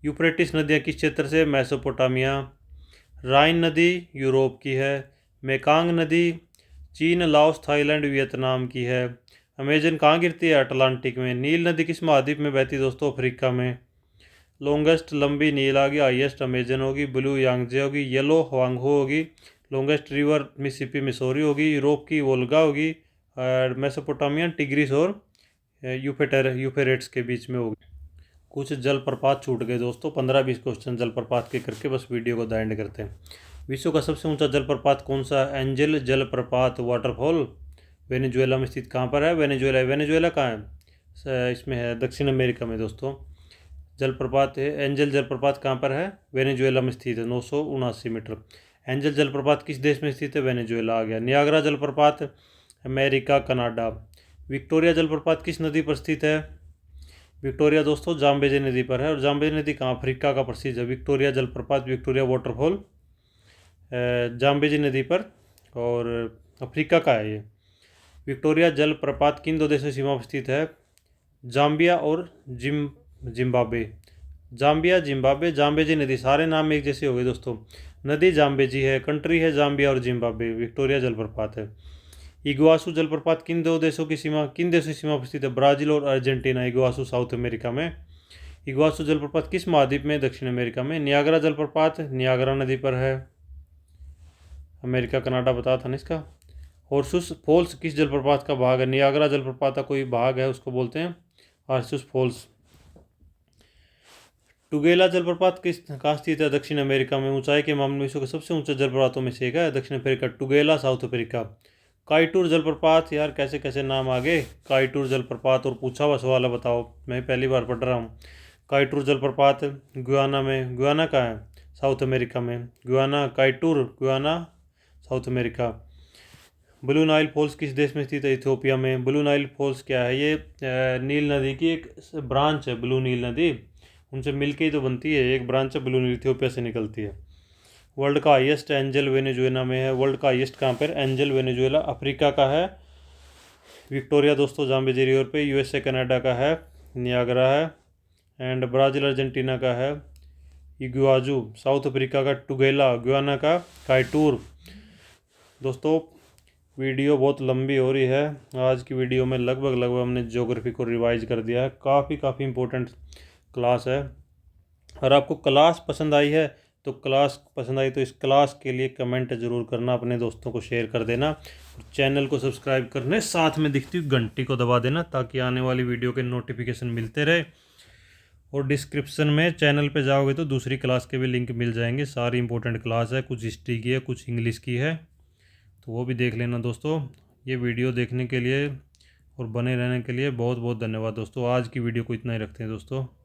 यूफ्रेटिस नदियाँ किस क्षेत्र से? मेसोपोटामिया। राइन नदी यूरोप की है। मेकांग नदी चीन, लाओस, थाईलैंड, वियतनाम की है। अमेजन कहाँ गिरती है? अटलांटिक में। नील नदी किस महाद्वीप में बहती है दोस्तों? अफ्रीका में। लॉन्गेस्ट लंबी नील आ गई, हाईएस्ट अमेजन होगी, ब्लू यांगजे होगी, येलो हुआंगहो होगी, लॉन्गेस्ट रिवर मिसिसिपी मिसौरी होगी, यूरोप की वोल्गा होगी, और मेसोपोटामियन टिग्रिस और यूफेरेट्स के बीच में होगी। कुछ जलप्रपात छूट गए दोस्तों, 15-20 क्वेश्चन जलप्रपात के करके बस वीडियो को द एंड करते हैं। विश्व का सबसे ऊंचा जलप्रपात कौन सा? एंजल जलप्रपात वाटरफॉल वेनेजुएला में स्थित। कहाँ पर है? वेनेजुएला कहाँ है? इसमें है दक्षिण अमेरिका में दोस्तों। जलप्रपात है एंजल जलप्रपात कहाँ पर है? वेनेजुएला में स्थित है, 979 मीटर। एंजल जलप्रपात किस देश में स्थित है? वेनेजुएला आ गया। नियाग्रा जलप्रपात अमेरिका कनाडा। विक्टोरिया जलप्रपात किस नदी पर स्थित है? विक्टोरिया दोस्तों जाम्बेजी नदी पर है। और जाम्बेजी नदी कहाँ? अफ्रीका का प्रसिद्ध है। विक्टोरिया जलप्रपात, विक्टोरिया वाटरफॉल जाम्बेजी नदी पर और अफ्रीका का है ये। विक्टोरिया जलप्रपात किन 2 देशों की सीमा पर स्थित है? जाम्बिया और जिम्बाब्वे। Zambia Zimbabwe. जाम्बेजी नदी, सारे नाम एक जैसे हो गए दोस्तों। नदी जाम्बेजी है, कंट्री है जाम्बिया और जिम्बाब्वे। विक्टोरिया जलप्रपात है। इग्वासू जलप्रपात किन देशों की सीमा पर स्थित है? ब्राज़ील और अर्जेंटीना। इग्वासू साउथ अमेरिका में। इग्वासू जलप्रपात किस महाद्वीप में? दक्षिण अमेरिका में। नियाग्रा जलप्रपात नियाग्रा नदी पर है, अमेरिका कनाडा बताया था ना इसका। हॉर्सुस फॉल्स किस जलप्रपात का भाग है? नियाग्रा जलप्रपात का कोई भाग है, उसको बोलते हैं हॉर्सुस फॉल्स। टुगेला जलप्रपात किस कहाँ स्थित है? दक्षिण अमेरिका में। ऊंचाई के मामले में विश्व के सबसे ऊंचे जलप्रपातों में से एक है, दक्षिण Africa. Tugela South Africa. Kaieteur जलप्रपात, यार कैसे कैसे नाम आ गए। काइटूर जलप्रपात और पूछा हुआ सवाल है, बताओ, मैं पहली बार पढ़ रहा हूँ। काइटूर जलप्रपात गुयाना में। गुयाना कहाँ है? साउथ अमेरिका में। Guyana Kaieteur Guyana South America. Blue Nile Falls किस देश में स्थित है? इथियोपिया में। ब्लू नाइल फॉल्स क्या है? ये नील नदी की एक ब्रांच है, ब्लू नील नदी, उनसे मिलके ही तो बनती है, एक ब्रांच है ब्लू नील, इथियोपिया से निकलती है। वर्ल्ड का हाईएस्ट एंजल वेनेजुएला में है। वर्ल्ड का हाईएस्ट कहाँ पर? एंजल वेनेजुएला अफ्रीका का है। विक्टोरिया दोस्तों जाम्बेजी रिवर पे। यूएसए कनाडा का है, नियाग्रा है। एंड ब्राज़ील अर्जेंटीना का है इग्वाजू। साउथ अफ्रीका का टुगेला। गुयाना का काइटूर। दोस्तों वीडियो बहुत लंबी हो रही है, आज की वीडियो में लगभग हमने ज्योग्राफी को रिवाइज कर दिया है। काफ़ी इंपॉर्टेंट क्लास है। अगर आपको क्लास पसंद आई है तो इस क्लास के लिए कमेंट ज़रूर करना, अपने दोस्तों को शेयर कर देना, चैनल को सब्सक्राइब करने साथ में दिखती हुई घंटी को दबा देना ताकि आने वाली वीडियो के नोटिफिकेशन मिलते रहे। और डिस्क्रिप्शन में चैनल पे जाओगे तो दूसरी क्लास के भी लिंक मिल जाएंगे, सारी इंपॉर्टेंट क्लास है, कुछ हिस्ट्री की है, कुछ इंग्लिश की है, तो वो भी देख लेना दोस्तों। ये वीडियो देखने के लिए और बने रहने के लिए बहुत बहुत धन्यवाद दोस्तों। आज की वीडियो को इतना ही रखते हैं दोस्तों।